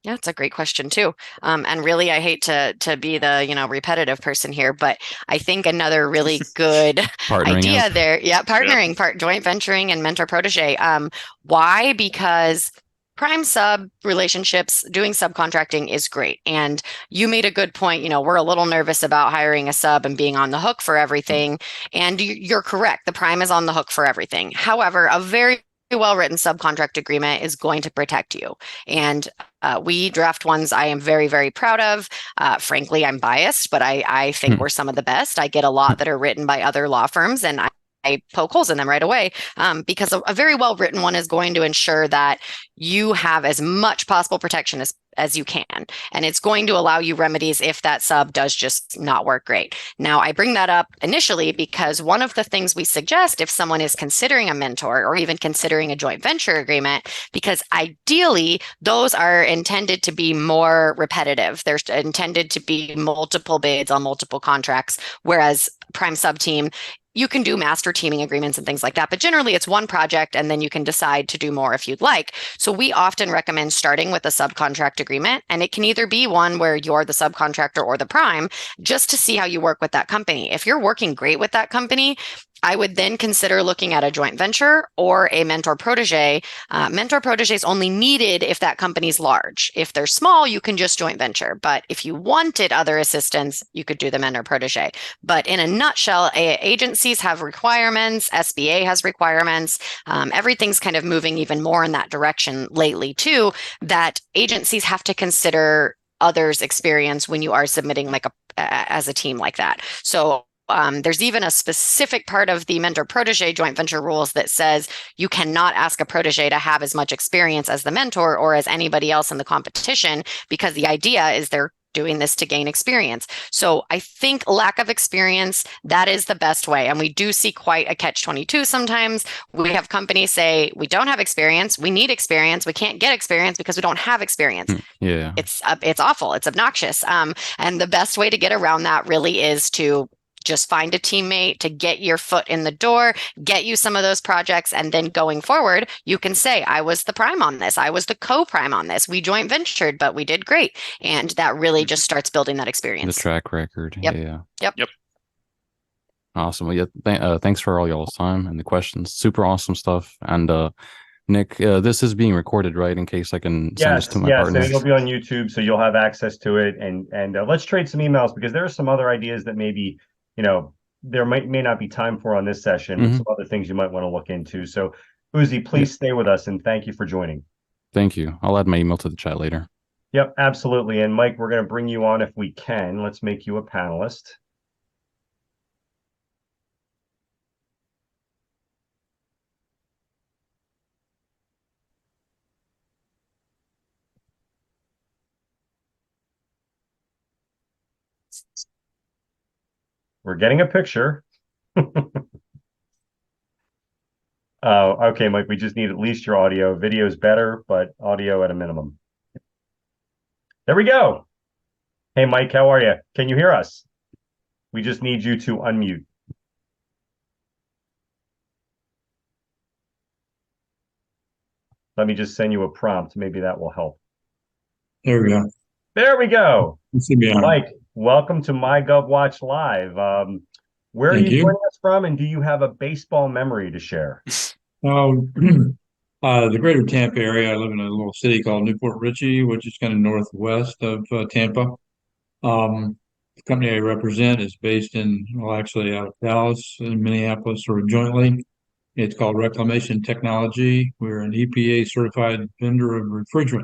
Yeah, it's a great question too. And really, I hate to be the, repetitive person here, but I think another really good Partnering idea up. there. Yeah, partnering, joint venturing and mentor protege. Why? Because prime sub relationships, doing subcontracting is great. And you made a good point. We're a little nervous about hiring a sub and being on the hook for everything. And you're correct. The prime is on the hook for everything. However, a very well-written subcontract agreement is going to protect you. And we draft ones I am very, very proud of. Frankly, I'm biased, but I think we're some of the best. I get a lot that are written by other law firms, and I poke holes in them right away, because a very well-written one is going to ensure that you have as much possible protection as you can. And it's going to allow you remedies if that sub does just not work great. Now, I bring that up initially because one of the things we suggest if someone is considering a mentor or even considering a joint venture agreement, because ideally those are intended to be more repetitive. They're intended to be multiple bids on multiple contracts, whereas prime sub team, you can do master teaming agreements and things like that, but generally it's one project and then you can decide to do more if you'd like. So we often recommend starting with a subcontract agreement, and it can either be one where you're the subcontractor or the prime, just to see how you work with that company. If you're working great with that company, I would then consider looking at a joint venture or a mentor protege. Mentor protege is only needed if that company's large. If they're small, you can just joint venture. But if you wanted other assistance, you could do the mentor protege. But in a nutshell, agencies have requirements, SBA has requirements. Everything's kind of moving even more in that direction lately too, that agencies have to consider others' experience when you are submitting as a team like that. So there's even a specific part of the mentor protege joint venture rules that says you cannot ask a protege to have as much experience as the mentor or as anybody else in the competition, because the idea is they're doing this to gain experience. So I think lack of experience, that is the best way. And we do see quite a catch-22 sometimes. We have companies say, we don't have experience, we need experience, we can't get experience because we don't have experience. Yeah. It's awful, it's obnoxious. And the best way to get around that really is to just find a teammate to get your foot in the door, get you some of those projects. And then going forward, you can say, I was the prime on this. I was the co-prime on this. We joint ventured, but we did great. And that really just starts building that experience. The track record. Yep. Yeah. Yep. Awesome. Well, yeah. Thanks for all y'all's time and the questions. Super awesome stuff. And Nick, this is being recorded, right? In case I can send this to my partner. Yes, it'll be on YouTube, so you'll have access to it. And let's trade some emails, because there are some other ideas that maybe, there may not be time for on this session, but some other things you might want to look into. So Uzi, please stay with us, and thank you for joining. Thank you. I'll add my email to the chat later. Yep, absolutely. And Mike, we're going to bring you on if we can. Let's make you a panelist. We're getting a picture. Okay, Mike, we just need at least your audio. Video is better, but audio at a minimum. There we go. Hey, Mike, how are you? Can you hear us? We just need you to unmute. Let me just send you a prompt. Maybe that will help. There we go. There we go. Mike, Mike, welcome to MyGovWatch Live. Where are you joining us from, and do you have a baseball memory to share? The greater Tampa area. I live in a little city called Newport Richey, which is kind of northwest of Tampa. The company I represent is based actually out of Dallas and Minneapolis, sort of jointly. It's called Reclamation Technology. We're an EPA certified vendor of refrigerant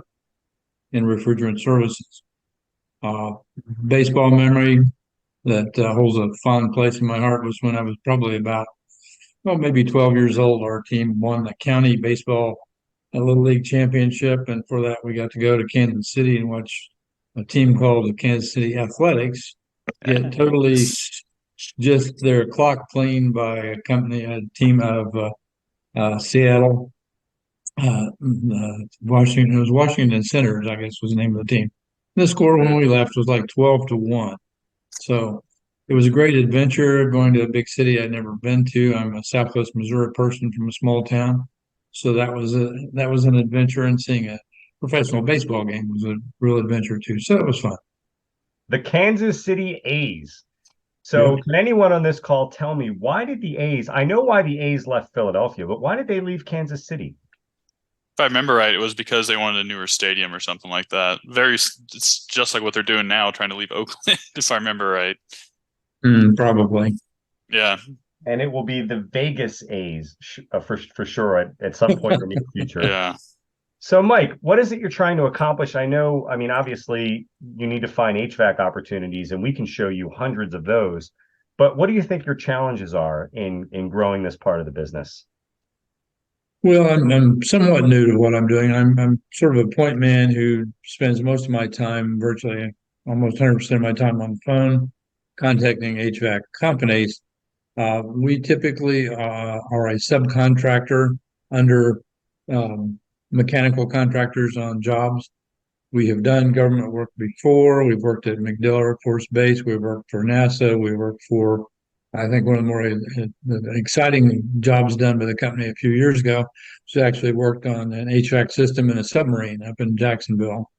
and refrigerant services. Baseball memory that holds a fond place in my heart was when I was probably about, maybe 12 years old. Our team won the county baseball Little League championship, and for that we got to go to Kansas City and watch a team called the Kansas City Athletics get totally just their clock cleaned by a team out of Seattle, Washington. It was Washington Senators, I guess, was the name of the team. The score when we left was like 12-1. So it was a great adventure going to a big city I'd never been to. I'm a Southwest Missouri person from a small town. So that was an adventure, and seeing a professional baseball game was a real adventure too. So it was fun. The Kansas City A's. So can anyone on this call tell me, why did the A's, I know why the A's left Philadelphia, but why did they leave Kansas City? If I remember right, it was because they wanted a newer stadium or something like that. It's just like what they're doing now, trying to leave Oakland, if I remember right. Probably. Yeah. And it will be the Vegas A's for sure at some point in the near future. Yeah. So, Mike, what is it you're trying to accomplish? Obviously, you need to find HVAC opportunities, and we can show you hundreds of those. But what do you think your challenges are in growing this part of the business? Well, I'm somewhat new to what I'm doing. I'm sort of a point man who spends most of my time, virtually almost 100% of my time, on the phone, contacting HVAC companies. We typically are a subcontractor under mechanical contractors on jobs. We have done government work before. We've worked at MacDill Air Force Base. We've worked for NASA. We worked for, I think, one of the more exciting jobs done by the company a few years ago was actually worked on an HVAC system in a submarine up in Jacksonville.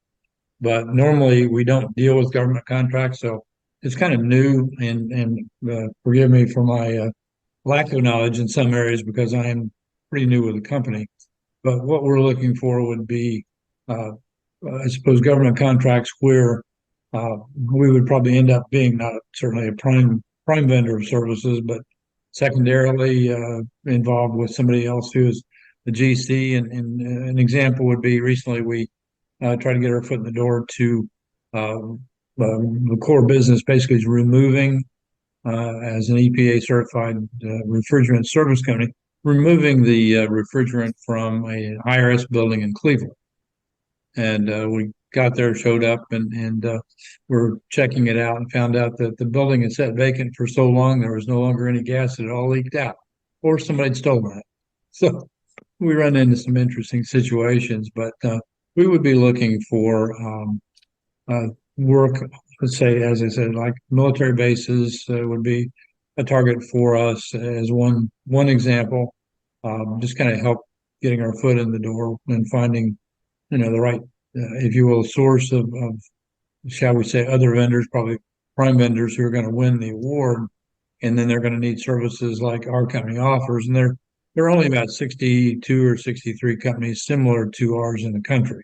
But normally we don't deal with government contracts, so it's kind of new. And forgive me for my lack of knowledge in some areas because I am pretty new with the company. But what we're looking for would be, I suppose, government contracts where we would probably end up being not certainly a prime vendor of services, but secondarily involved with somebody else who is the GC. And an example would be recently we tried to get our foot in the door to the core business basically is removing, as an EPA certified refrigerant service company, removing the refrigerant from a IRS building in Cleveland. And we got there, showed up, and we're checking it out and found out that the building had sat vacant for so long there was no longer any gas. It all leaked out, or somebody had stolen it. So we run into some interesting situations, but we would be looking for work, let's say, as I said, like military bases would be a target for us as one example. Just kind of help getting our foot in the door and finding, the right, if you will, source of, shall we say, other vendors, probably prime vendors who are going to win the award, and then they're going to need services like our company offers. And there are only about 62 or 63 companies similar to ours in the country.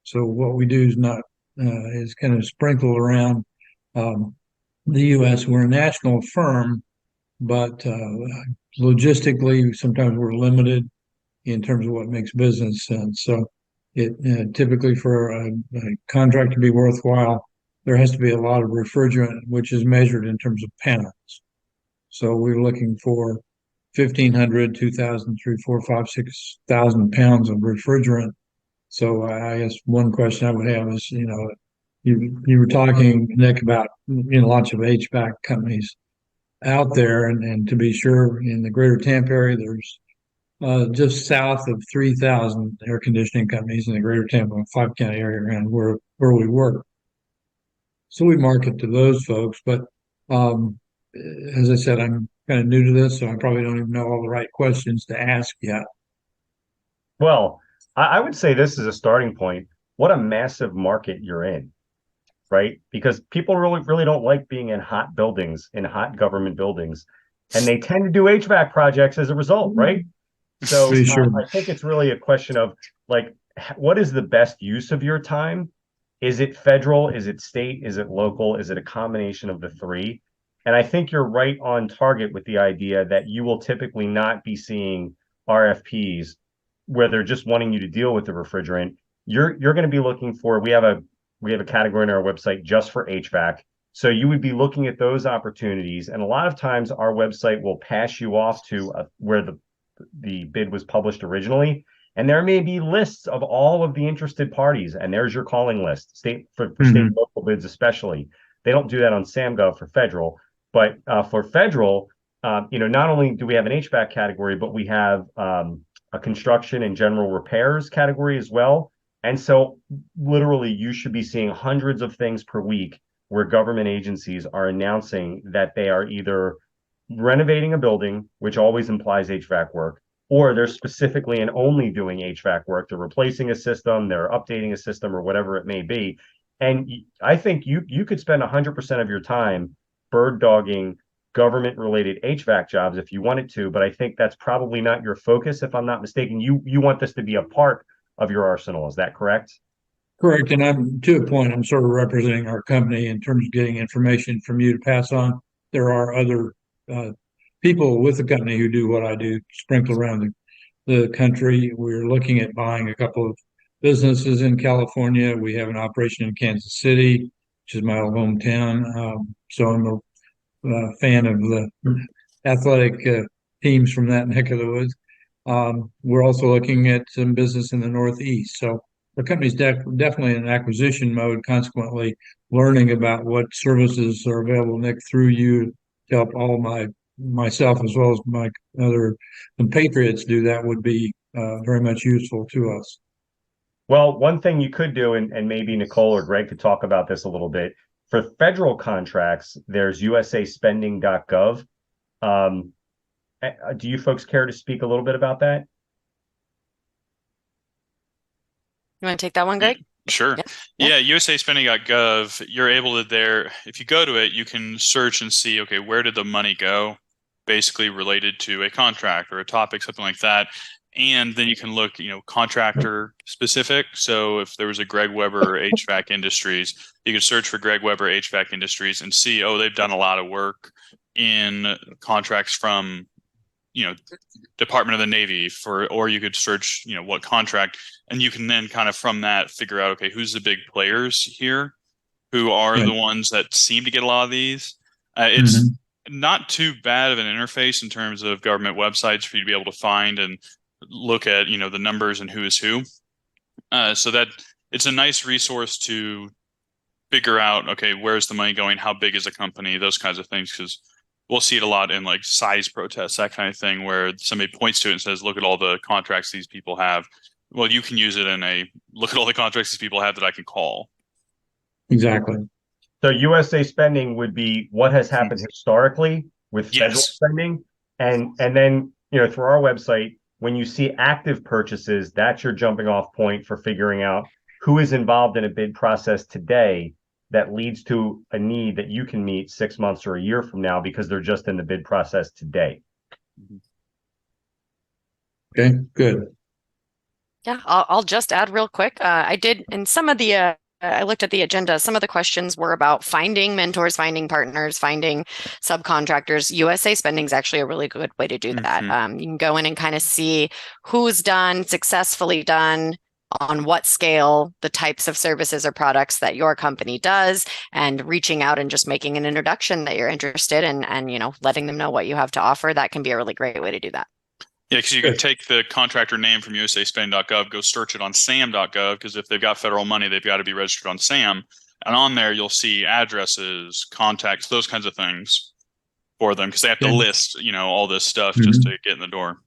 So what we do is not is kind of sprinkled around the U.S. We're a national firm, but logistically, sometimes we're limited in terms of what makes business sense. So it typically, for a contract to be worthwhile, there has to be a lot of refrigerant, which is measured in terms of pounds. So we're looking for 1,500, 2,000, 3, 4, 5, 6,000 pounds of refrigerant. So I guess one question I would have is, you were talking, Nick, about lots of HVAC companies out there, and to be sure, in the greater Tampa area, there's just south of 3,000 air conditioning companies in the greater Tampa 5-county area around where we work. So we market to those folks, but as I said, I'm kind of new to this, so I probably don't even know all the right questions to ask yet. Well, I would say this is a starting point. What a massive market you're in, right? Because people really don't like being in hot buildings, in hot government buildings, and they tend to do HVAC projects as a result, right? So Sure. I think it's really a question of, like, what is the best use of your time? Is it federal? Is it state? Is it local? Is it a combination of the three? And I think you're right on target with the idea that you will typically not be seeing RFPs where they're just wanting you to deal with the refrigerant. You're going to be looking for, we have a category on our website just for HVAC. So you would be looking at those opportunities. And a lot of times our website will pass you off to where the bid was published originally. And there may be lists of all of the interested parties. And there's your calling list, state for state and local bids, especially. They don't do that on SamGov for federal. But for federal, not only do we have an HVAC category, but we have a construction and general repairs category as well. And so literally you should be seeing hundreds of things per week where government agencies are announcing that they are either renovating a building, which always implies HVAC work, or they're specifically and only doing HVAC work. They're replacing a system, they're updating a system, or whatever it may be. And I think you could spend 100% of your time bird dogging government related HVAC jobs if you wanted to, but I think that's probably not your focus, if I'm not mistaken. You want this to be a part of your arsenal. Is that correct? Correct. And I'm, to a point, I'm sort of representing our company in terms of getting information from you to pass on. There are other people with the company who do what I do, sprinkle around the country. We're looking at buying a couple of businesses in California. We have an operation in Kansas City, which is my old hometown. So I'm a fan of the athletic teams from that neck of the woods. We're also looking at some business in the Northeast. So the company's definitely in compacition mode, consequently learning about what services are available, Nick, through you to help all myself as well as my other compatriots do that would be very much useful to us. Well, one thing you could do, and maybe Nicole or Greg could talk about this a little bit, for federal contracts, there's usaspending.gov. Do you folks care to speak a little bit about that? You want to take that one, Greg? Sure. Yeah, usaspending.gov, you're able to there, if you go to it, you can search and see, okay, where did the money go? basically related to a contract or a topic, something like that. And then you can look, contractor specific. So if there was a Greg Weber HVAC Industries, you could search for Greg Weber HVAC Industries and see, they've done a lot of work in contracts from, Department of the Navy or you could search, what contract, and you can then kind of from that figure out, okay, who's the big players here, who are the ones that seem to get a lot of these. It's not too bad of an interface in terms of government websites for you to be able to find and look at, the numbers and who is who. So that it's a nice resource to figure out, okay, where's the money going? How big is a company? Those kinds of things. Because we'll see it a lot in like size protests, that kind of thing, where somebody points to it and says, look at all the contracts these people have. Well, you can use it in a look at all the contracts these people have that I can call. Exactly. So USA spending would be what has happened historically with federal spending. And then, through our website, when you see active purchases, that's your jumping off point for figuring out who is involved in a bid process today that leads to a need that you can meet 6 months or a year from now because they're just in the bid process today. Okay, good. Yeah, I'll just add real quick. I did in some of the I looked at the agenda. Some of the questions were about finding mentors, finding partners, finding subcontractors. USA spending is actually a really good way to do that. You can go in and kind of see who's successfully done, on what scale, the types of services or products that your company does, and reaching out and just making an introduction that you're interested in and letting them know what you have to offer. That can be a really great way to do that. Yeah, because you can take the contractor name from usaspending.gov, go search it on sam.gov, because if they've got federal money, they've got to be registered on SAM. And on there, you'll see addresses, contacts, those kinds of things for them, because they have to list, all this stuff just to get in the door.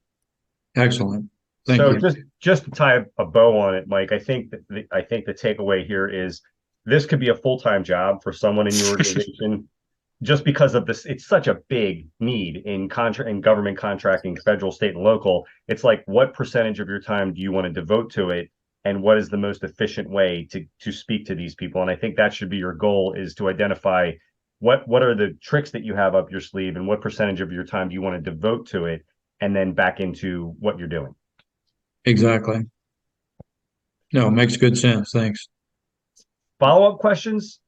Excellent. Thank you. So just to tie a bow on it, Mike, I think the takeaway here is this could be a full-time job for someone in your organization. Just because of this, it's such a big need in government contracting, federal, state, and local. It's like, what percentage of your time do you want to devote to it, and what is the most efficient way to speak to these people? And I think that should be your goal, is to identify what are the tricks that you have up your sleeve, and what percentage of your time do you want to devote to it, and then back into what you're doing. Exactly. No, it makes good sense. Thanks. Follow-up questions?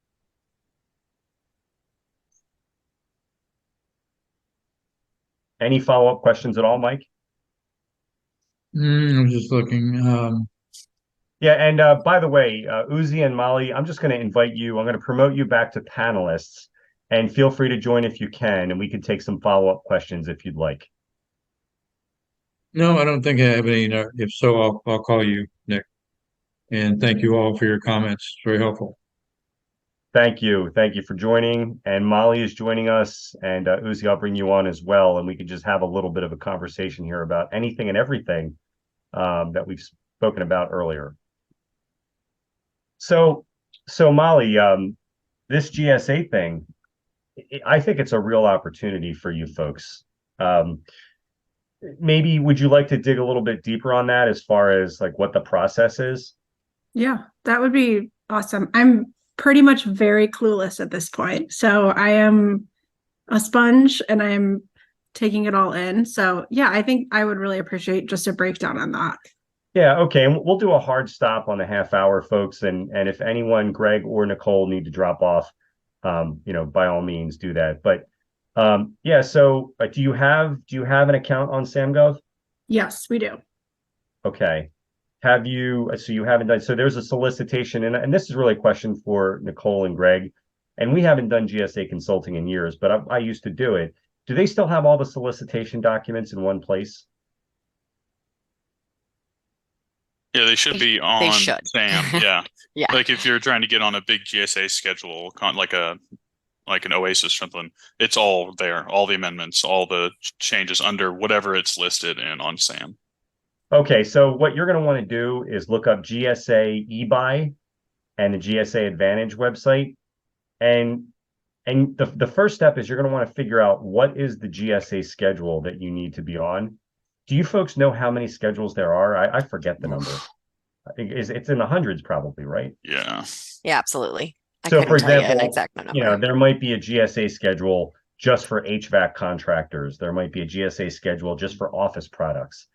Any follow-up questions at all, Mike? I'm just looking. Yeah, and by the way, Uzi and Molly, I'm just going to invite you. I'm going to promote you back to panelists, and feel free to join if you can, and we can take some follow-up questions if you'd like. No, I don't think I have any. If so, I'll call you, Nick. And thank you all for your comments. It's very helpful. Thank you. Thank you for joining. And Molly is joining us, and Uzi, I'll bring you on as well, and we can just have a little bit of a conversation here about anything and everything that we've spoken about earlier. So Molly, this GSA thing, I think it's a real opportunity for you folks. Maybe would you like to dig a little bit deeper on that as far as like what the process is? Yeah, that would be awesome. I'm pretty much very clueless at this point. So I am a sponge and I'm taking it all in. So yeah, I think I would really appreciate just a breakdown on that. Yeah, okay. And we'll do a hard stop on the half hour, folks. And if anyone, Greg or Nicole, need to drop off, by all means do that. But yeah, so do you have an account on SamGov? Yes, we do. Okay. So you haven't done, so there's a solicitation, and this is really a question for Nicole and Greg, and we haven't done GSA consulting in years, but I used to do it. Do they still have all the solicitation documents in one place? Yeah, they should be on SAM. Yeah. Yeah. Like if you're trying to get on a big GSA schedule, like an Oasis or something, it's all there, all the amendments, all the changes under whatever it's listed in on SAM. Okay, so what you're going to want to do is look up GSA eBuy and the GSA Advantage website. And the first step is you're going to want to figure out what is the GSA schedule that you need to be on. Do you folks know how many schedules there are? I forget the number. I think it's in the hundreds probably, right? Yeah. Yeah, absolutely. So for example, tell you an exact number. there might be a GSA schedule just for HVAC contractors. There might be a GSA schedule just for office products.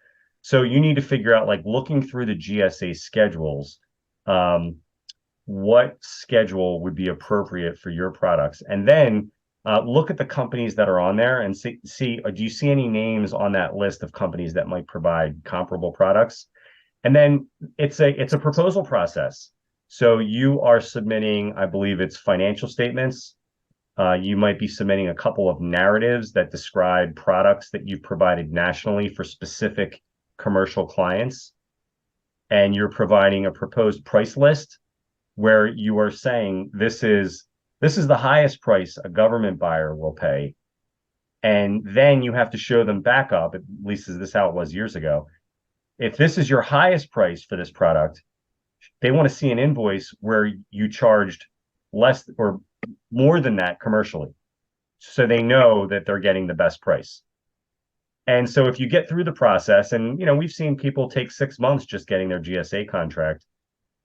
So you need to figure out, like, looking through the GSA schedules, what schedule would be appropriate for your products. And then look at the companies that are on there and see, do you see any names on that list of companies that might provide comparable products? And then it's a proposal process. So you are submitting, I believe it's financial statements. You might be submitting a couple of narratives that describe products that you've provided nationally for specific commercial clients. And you're providing a proposed price list where you are saying this is the highest price a government buyer will pay. And then you have to show them backup, at least is this how it was years ago. If this is your highest price for this product, they want to see an invoice where you charged less or more than that commercially, so they know that they're getting the best price. And so if you get through the process, and we've seen people take 6 months just getting their GSA contract.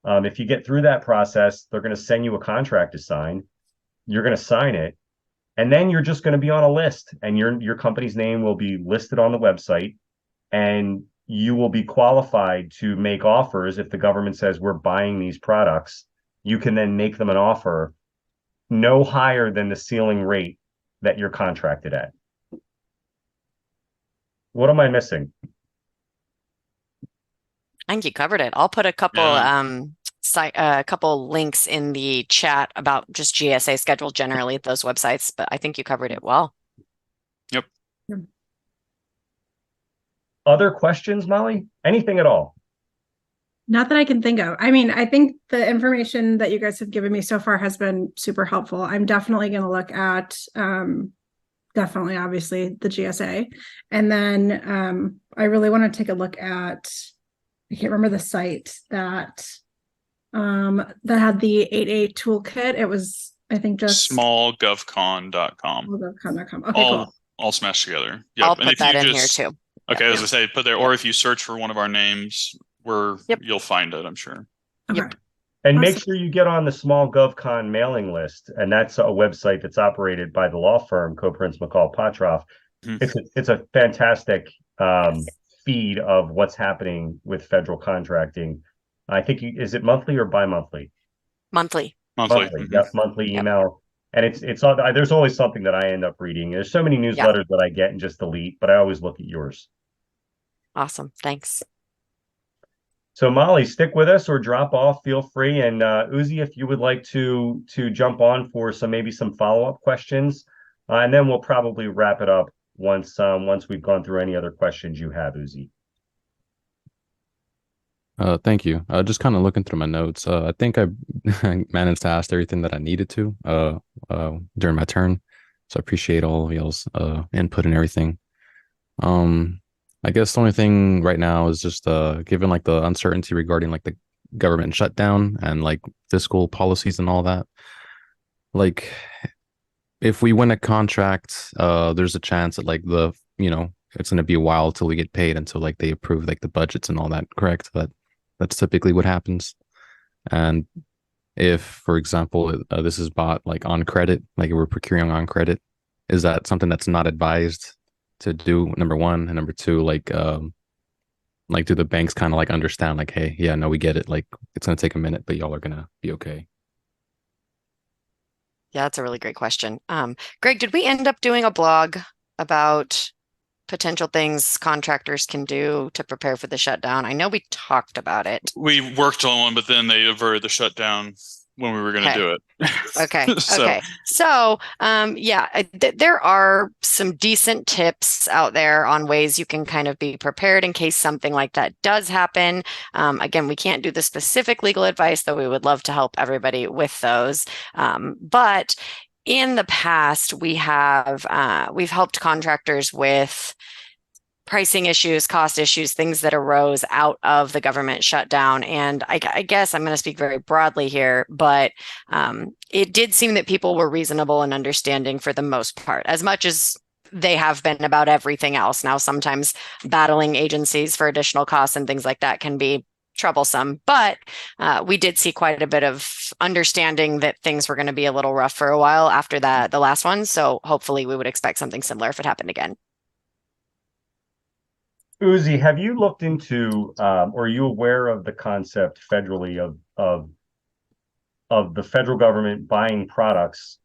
If you get through that process, they're going to send you a contract to sign. You're going to sign it, and then you're just going to be on a list, and your company's name will be listed on the website, and you will be qualified to make offers. If the government says we're buying these products, you can then make them an offer no higher than the ceiling rate that you're contracted at. What am I missing? I think you covered it. I'll put a couple couple links in the chat about just GSA schedule generally at those websites, but I think you covered it well. Yep. Other questions, Molly? Anything at all? Not that I can think of. I mean, I think the information that you guys have given me so far has been super helpful. I'm definitely going to look at, definitely, obviously, the GSA. And then I really want to take a look at, I can't remember the site that had the 88 toolkit. It was, I think, just smallgovcon.com. Smallgovcon.com. Okay, cool. All smashed together. Yep. I'll put that in here too. Okay, as I say, put there, or if you search for one of our names, you'll find it, I'm sure. Okay. Yep. And make sure you get on the Small GovCon mailing list, and that's a website that's operated by the law firm Koprince, McCall, Pottroff. It's a fantastic feed of what's happening with federal contracting. I think is it monthly or bi-monthly? Monthly. Yep, monthly email. And it's there's always something that I end up reading. There's so many newsletters that I get and just delete, but I always look at yours. Awesome. Thanks. So Molly, stick with us or drop off. Feel free. And Uzi, if you would like to jump on for maybe some follow-up questions, and then we'll probably wrap it up once we've gone through any other questions you have, Uzi. Thank you. Just kind of looking through my notes. I think I managed to ask everything that I needed to during my turn. So I appreciate all of y'all's input and everything. I guess the only thing right now is just given like the uncertainty regarding like the government shutdown and like fiscal policies and all that. Like if we win a contract, there's a chance that like it's going to be a while till we get paid until like they approve like the budgets and all that. Correct? That's typically what happens. And if, for example, this is bought like on credit, like we're procuring on credit, is that something that's not advised to do, number one? And number two, like do the banks kind of like understand like, hey, yeah, no, we get it, like it's going to take a minute, but y'all are going to be okay? Yeah, that's a really great question. Greg, did we end up doing a blog about potential things contractors can do to prepare for the shutdown? I know we talked about it. We worked on one, but then they averted the shutdown when we were going to do it. Okay. So, there are some decent tips out there on ways you can kind of be prepared in case something like that does happen. Again, we can't do the specific legal advice, though we would love to help everybody with those. But in the past, we've helped contractors with pricing issues, cost issues, things that arose out of the government shutdown. And I guess I'm going to speak very broadly here, but it did seem that people were reasonable and understanding for the most part, as much as they have been about everything else. Now, sometimes battling agencies for additional costs and things like that can be troublesome, but we did see quite a bit of understanding that things were going to be a little rough for a while after the last one. So hopefully we would expect something similar if it happened again. Uzi, have you looked into, or are you aware of the concept federally of the federal government buying products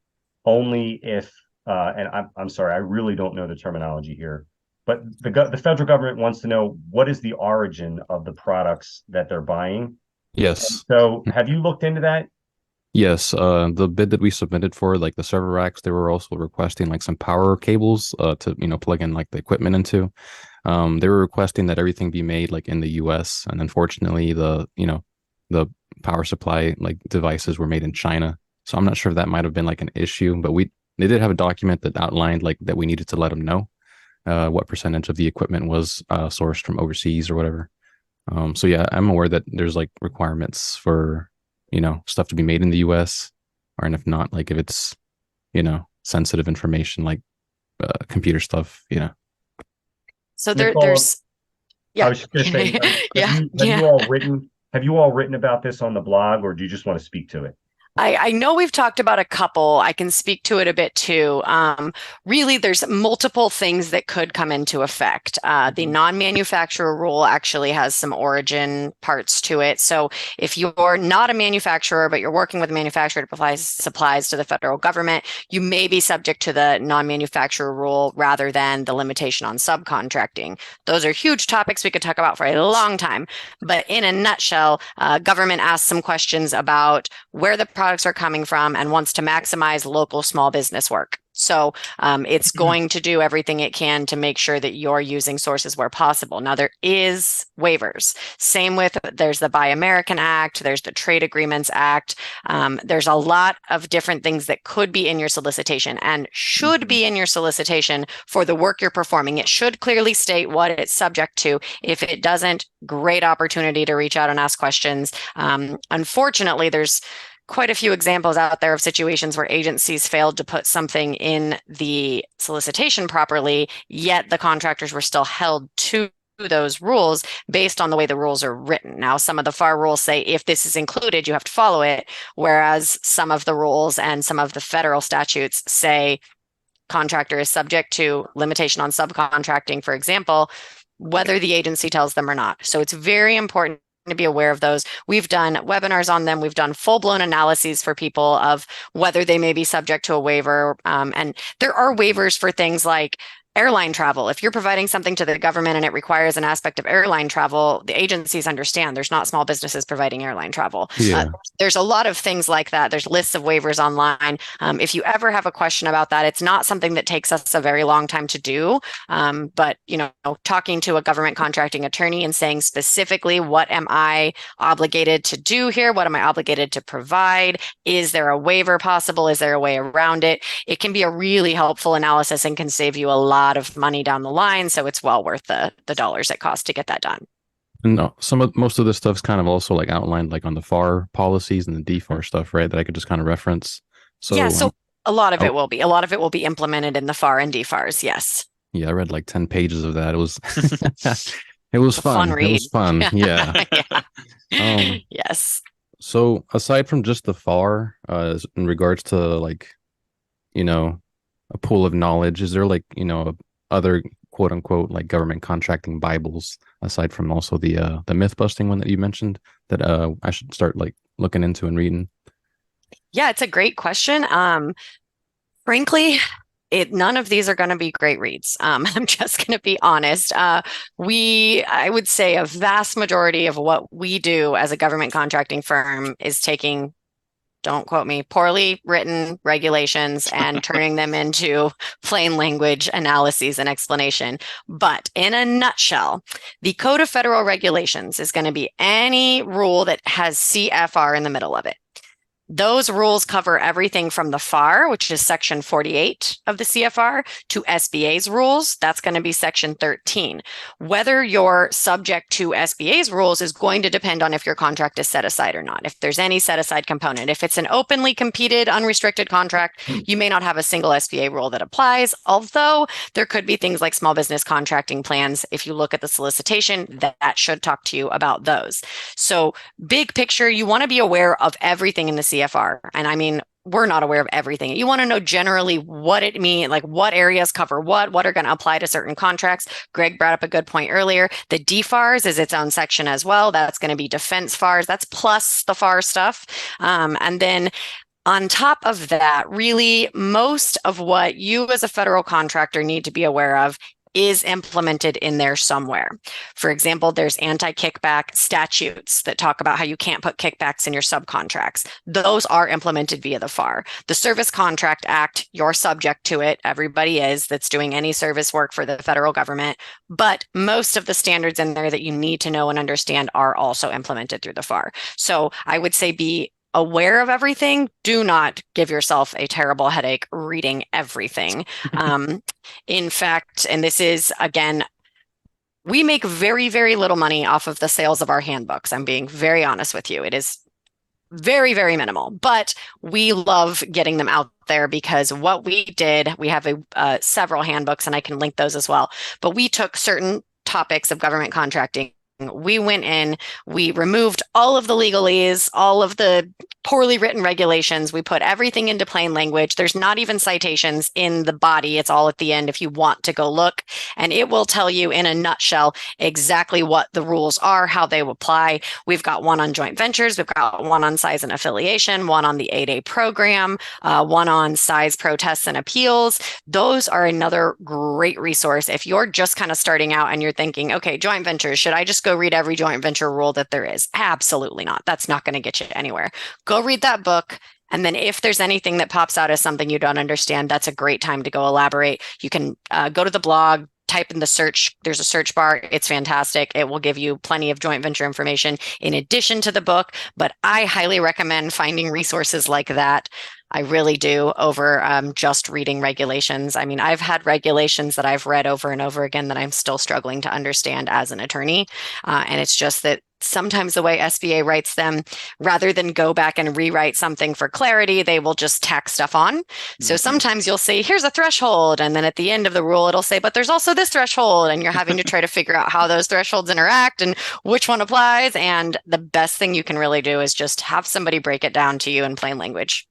only if, and I'm sorry, I really don't know the terminology here, but the federal government wants to know what is the origin of the products that they're buying. Yes. So have you looked into that? Yes, the bid that we submitted for like the server racks, they were also requesting like some power cables to plug in like the equipment into. They were requesting that everything be made like in the US, and unfortunately the power supply like devices were made in China. So I'm not sure if that might have been like an issue, but they did have a document that outlined like that we needed to let them know what percentage of the equipment was sourced from overseas or whatever. So yeah, I'm aware that there's like requirements for stuff to be made in the US, or and if not, like if it's, sensitive information like computer stuff, So Nicole, there's, yeah. I was just gonna say, Yeah. have you all written about this on the blog, or do you just want to speak to it? I know we've talked about a couple. I can speak to it a bit too. Really, there's multiple things that could come into effect. The non-manufacturer rule actually has some origin parts to it. So if you're not a manufacturer, but you're working with a manufacturer to provide supplies to the federal government, you may be subject to the non-manufacturer rule rather than the limitation on subcontracting. Those are huge topics we could talk about for a long time. But in a nutshell, government asks some questions about where the products are coming from and wants to maximize local small business work. So it's going to do everything it can to make sure that you're using sources where possible. Now, there is waivers. Same with, there's the Buy American Act, there's the Trade Agreements Act. There's a lot of different things that could be in your solicitation and should be in your solicitation for the work you're performing. It should clearly state what it's subject to. If it doesn't, great opportunity to reach out and ask questions. Unfortunately, there's quite a few examples out there of situations where agencies failed to put something in the solicitation properly, yet the contractors were still held to those rules based on the way the rules are written. Now, some of the FAR rules say if this is included, you have to follow it, whereas some of the rules and some of the federal statutes say contractor is subject to limitation on subcontracting, for example, whether the agency tells them or not. So it's very important to be aware of those. We've done webinars on them. We've done full-blown analyses for people of whether they may be subject to a waiver. And there are waivers for things like airline travel. If you're providing something to the government and it requires an aspect of airline travel, the agencies understand there's not small businesses providing airline travel. Yeah. There's a lot of things like that. There's lists of waivers online. If you ever have a question about that, it's not something that takes us a very long time to do. But, talking to a government contracting attorney and saying specifically, what am I obligated to do here? What am I obligated to provide? Is there a waiver possible? Is there a way around it? It can be a really helpful analysis and can save you a lot of money down the line. So it's well worth the dollars it costs to get that done. No, most of this stuff's kind of also like outlined like on the FAR policies and the DFAR stuff, right? That I could just kind of reference. So yeah, so a lot of it will be implemented in the FAR and DFARs. Yes. Yeah, I read like 10 pages of that. It was it was fun. It was fun. Yeah. Yeah. Yes. So aside from just the FAR, in regards to like, a pool of knowledge, is there like, other quote unquote like government contracting Bibles aside from also the myth busting one that you mentioned that I should start like looking into and reading? Yeah, it's a great question. Frankly, none of these are going to be great reads. I'm just going to be honest. I would say a vast majority of what we do as a government contracting firm is taking, don't quote me, poorly written regulations and turning them into plain language analyses and explanation. But in a nutshell, the Code of Federal Regulations is going to be any rule that has CFR in the middle of it. Those rules cover everything from the FAR, which is section 48 of the CFR, to SBA's rules. That's going to be section 13. Whether you're subject to SBA's rules is going to depend on if your contract is set aside or not, if there's any set aside component. If it's an openly competed, unrestricted contract, you may not have a single SBA rule that applies, although there could be things like small business contracting plans. If you look at the solicitation, that should talk to you about those. So big picture, you want to be aware of everything in the CFR. And I mean, we're not aware of everything. You want to know generally what it means, like what areas cover what are going to apply to certain contracts. Greg brought up a good point earlier. The DFARS is its own section as well. That's going to be defense FARs. That's plus the FAR stuff. And then on top of that, really, most of what you as a federal contractor need to be aware of is implemented in there somewhere. For example, there's anti-kickback statutes that talk about how you can't put kickbacks in your subcontracts. Those are implemented via the FAR. The Service Contract Act, you're subject to it. Everybody is that's doing any service work for the federal government. But most of the standards in there that you need to know and understand are also implemented through the FAR. So I would say be aware of everything. Do not give yourself a terrible headache reading everything. In fact, and this is, again, we make very, very little money off of the sales of our handbooks. I'm being very honest with you. It is very, very minimal, but we love getting them out there because what we did, we have several handbooks and I can link those as well, but we took certain topics of government contracting. We went in, we removed all of the legalese, all of the poorly written regulations. We put everything into plain language. There's not even citations in the body. It's all at the end if you want to go look. And it will tell you in a nutshell exactly what the rules are, how they apply. We've got one on joint ventures. We've got one on size and affiliation, one on the 8A program, one on size protests and appeals. Those are another great resource. If you're just kind of starting out and you're thinking, okay, joint ventures, should I just go read every joint venture rule that there is? Absolutely not. That's not going to get you anywhere. Go read that book. And then if there's anything that pops out as something you don't understand, that's a great time to go elaborate. You can go to the blog, type in the search. There's a search bar. It's fantastic. It will give you plenty of joint venture information in addition to the book. But I highly recommend finding resources like that. I really do, over just reading regulations. I mean, I've had regulations that I've read over and over again that I'm still struggling to understand as an attorney. And it's just that sometimes the way SBA writes them, rather than go back and rewrite something for clarity, they will just tack stuff on. So sometimes you'll say, here's a threshold. And then at the end of the rule, it'll say, but there's also this threshold. And you're having to try to figure out how those thresholds interact and which one applies. And the best thing you can really do is just have somebody break it down to you in plain language.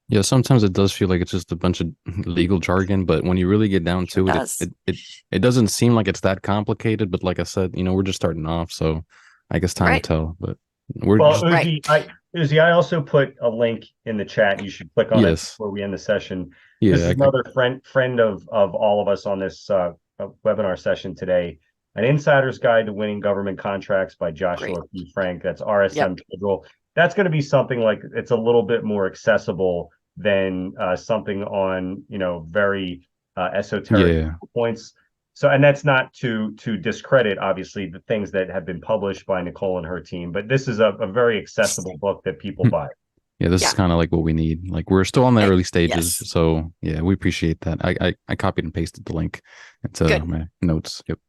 Yeah, sometimes it does feel like it's just a bunch of legal jargon, but when you really get down to it doesn't seem like it's that complicated. But like I said, we're just starting off, so I guess time will tell. But we're Uzi, I also put a link in the chat. You should click on it before we end the session. Yeah, this is another friend of all of us on this webinar session today. An Insider's Guide to Winning Government Contracts by Joshua P. Frank. That's RSM Federal. That's going to be something like it's a little bit more accessible than something on very esoteric points. So, and that's not to discredit obviously the things that have been published by Nicole and her team, but this is a very accessible book that people buy. Yeah, this is kind of like what we need. Like we're still on the early stages, so yeah, we appreciate that. I copied and pasted the link into my notes. Yep.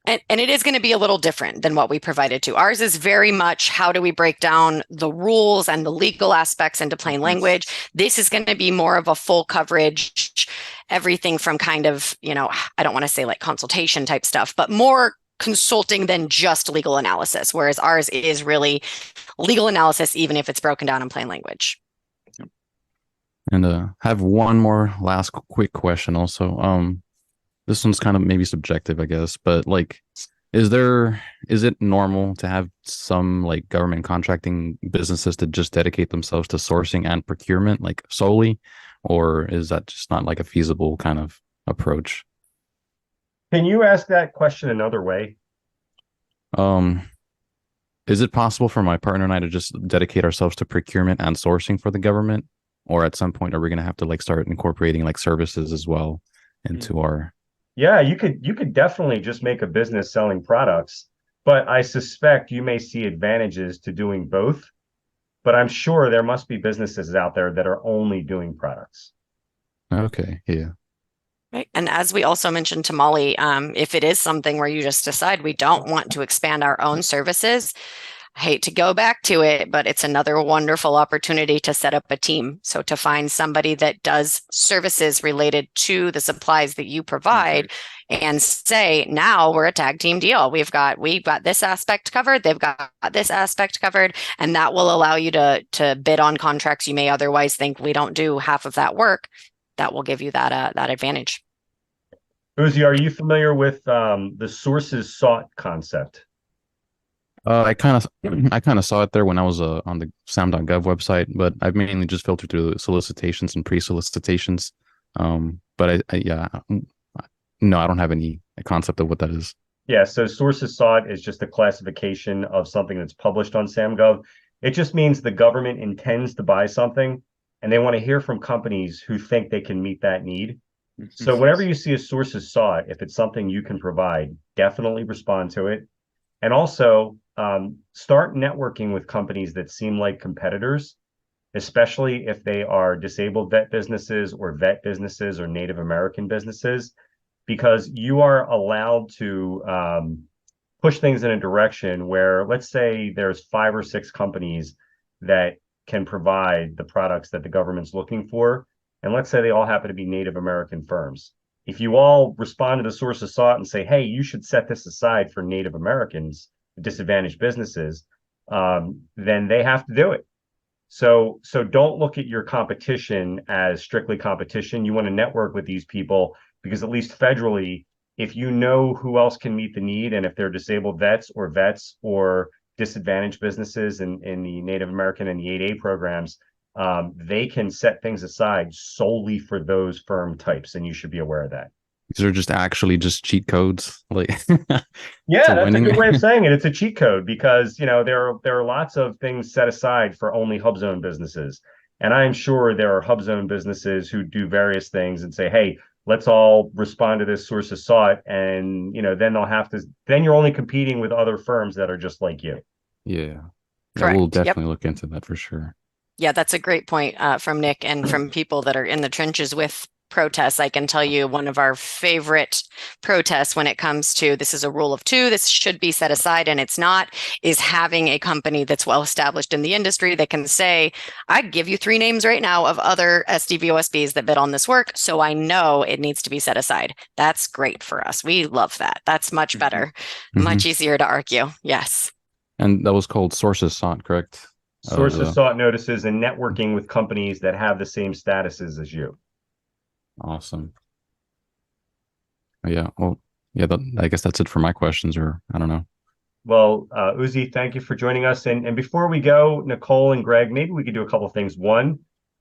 And it is going to be a little different than what we provided to. Ours is very much how do we break down the rules and the legal aspects into plain language. This is going to be more of a full coverage, everything from kind of, I don't want to say like consultation type stuff, but more consulting than just legal analysis, whereas ours is really legal analysis, even if it's broken down in plain language. And have one more last quick question also. This one's kind of maybe subjective, I guess, but like, is it normal to have some like government contracting businesses to just dedicate themselves to sourcing and procurement like solely, or is that just not like a feasible kind of approach? Can you ask that question another way? Is it possible for my partner and I to just dedicate ourselves to procurement and sourcing for the government, or at some point are we going to have to like start incorporating like services as well into our? Yeah, you could definitely just make a business selling products, but I suspect you may see advantages to doing both. but I'm sure there must be businesses out there that are only doing products. Okay. Yeah. Right. And as we also mentioned to Molly, if it is something where you just decide we don't want to expand our own services, I hate to go back to it, but it's another wonderful opportunity to set up a team. So to find somebody that does services related to the supplies that you provide and say, now we're a tag team deal. We've got this aspect covered. They've got this aspect covered. And that will allow you to bid on contracts you may otherwise think we don't do half of that work. That will give you that advantage. Uzi, are you familiar with the sources sought concept? I kind of saw it there when I was on the SAM.gov website, but I've mainly just filtered through the solicitations and pre-solicitations. But no, I don't have any concept of what that is. Yeah, so sources sought is just a classification of something that's published on SAM.gov. It just means the government intends to buy something, and they want to hear from companies who think they can meet that need. So whenever you see a sources sought, if it's something you can provide, definitely respond to it. And also start networking with companies that seem like competitors, especially if they are disabled vet businesses or Native American businesses, because you are allowed to push things in a direction where, let's say there's 5 or 6 companies that can provide the products that the government's looking for. And let's say they all happen to be Native American firms. If you all respond to the sources sought and say, hey, you should set this aside for Native Americans, disadvantaged businesses, then they have to do it. So don't look at your competition as strictly competition. You want to network with these people because at least federally, if you know who else can meet the need, and if they're disabled vets or disadvantaged businesses in the Native American and the 8A programs, they can set things aside solely for those firm types, and you should be aware of that. These are just actually just cheat codes, like yeah, that's winning. A good way of saying it. It's a cheat code because there are lots of things set aside for only hub zone businesses, and I'm sure there are hub zone businesses who do various things and say, hey, let's all respond to this sources sought, and then you're only competing with other firms that are just like you. Yeah, correct. We'll definitely look into that for sure. Yeah, that's a great point from Nick and from people that are in the trenches with protests. I can tell you one of our favorite protests when it comes to this is a rule of 2, this should be set aside and it's not, is having a company that's well established in the industry that can say, I'd give you 3 names right now of other SDVOSBs that bid on this work, so I know it needs to be set aside. That's great for us. We love that. That's much better, much easier to argue. Yes. And that was called sources sought, correct? Sources sought notices and networking with companies that have the same statuses as you. Awesome. Yeah. Well, yeah, I guess that's it for my questions, or I don't know. Well, Uzi, thank you for joining us. And before we go, Nicole and Greg, maybe we could do a couple of things. 1,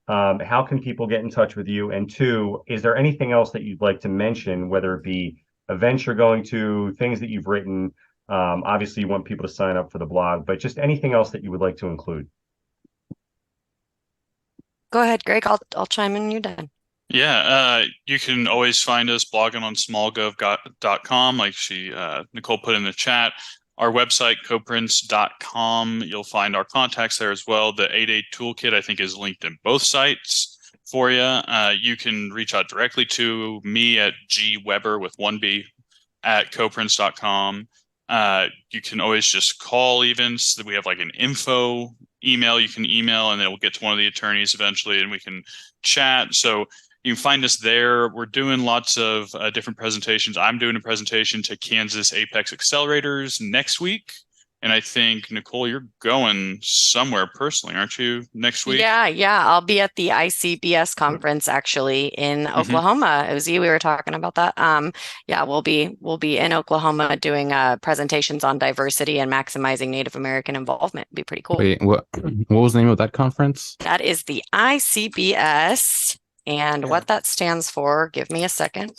how can people get in touch with you? And 2, is there anything else that you'd like to mention, whether it be events you're going to, things that you've written? Obviously, you want people to sign up for the blog, but just anything else that you would like to include. Go ahead, Greg. I'll chime in when you're done. Yeah, you can always find us blogging on smallgov.com, like Nicole put in the chat. Our website, Koprince.com, you'll find our contacts there as well. The 8A toolkit, I think, is linked in both sites for you. You can reach out directly to me at gweber with 1 B at Koprince.com. You can always just call even. So we have like an info email you can email, and then we'll get to one of the attorneys eventually and we can chat. So you can find us there. We're doing lots of different presentations. I'm doing a presentation to Kansas Apex Accelerators next week. And I think, Nicole, you're going somewhere personally, aren't you, next week? Yeah. I'll be at the ICBS conference actually in Oklahoma. Uzi, we were talking about that. We'll be in Oklahoma doing presentations on diversity and maximizing Native American involvement. It'd be pretty cool. Wait, what was the name of that conference? That is the ICBS. And what that stands for, give me a second.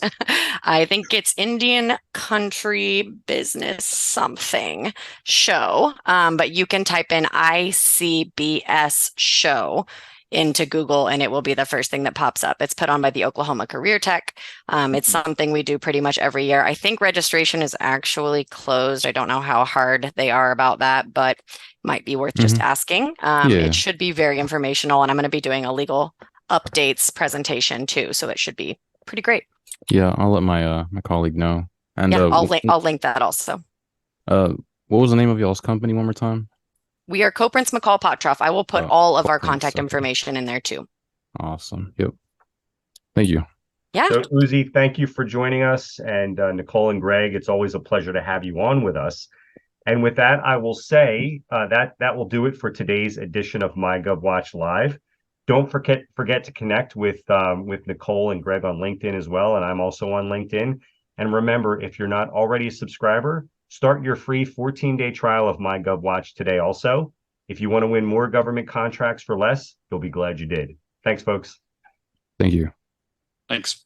I think it's Indian Country Business something show. But you can type in ICBS show into Google and it will be the first thing that pops up. It's put on by the Oklahoma Career Tech. It's something we do pretty much every year. I think registration is actually closed. I don't know how hard they are about that, but might be worth just asking. Yeah. It should be very informational, and I'm going to be doing a legal updates presentation too, so it should be pretty great. Yeah, I'll let my my colleague know. And Yeah, I'll link that also. what was the name of y'all's company one more time? We are Koprince, McCall, Pottroff. I will put all of our Koprince, contact okay. information in there too. Awesome. Yep. Thank you. Yeah. So Uzi, thank you for joining us. And Nicole and Greg, it's always a pleasure to have you on with us. And with that, I will say that will do it for today's edition of MyGovWatch Live. Don't forget to connect with Nicole and Greg on LinkedIn as well. And I'm also on LinkedIn. And remember, if you're not already a subscriber, start your free 14-day trial of MyGovWatch today also. If you want to win more government contracts for less, you'll be glad you did. Thanks, folks. Thank you. Thanks.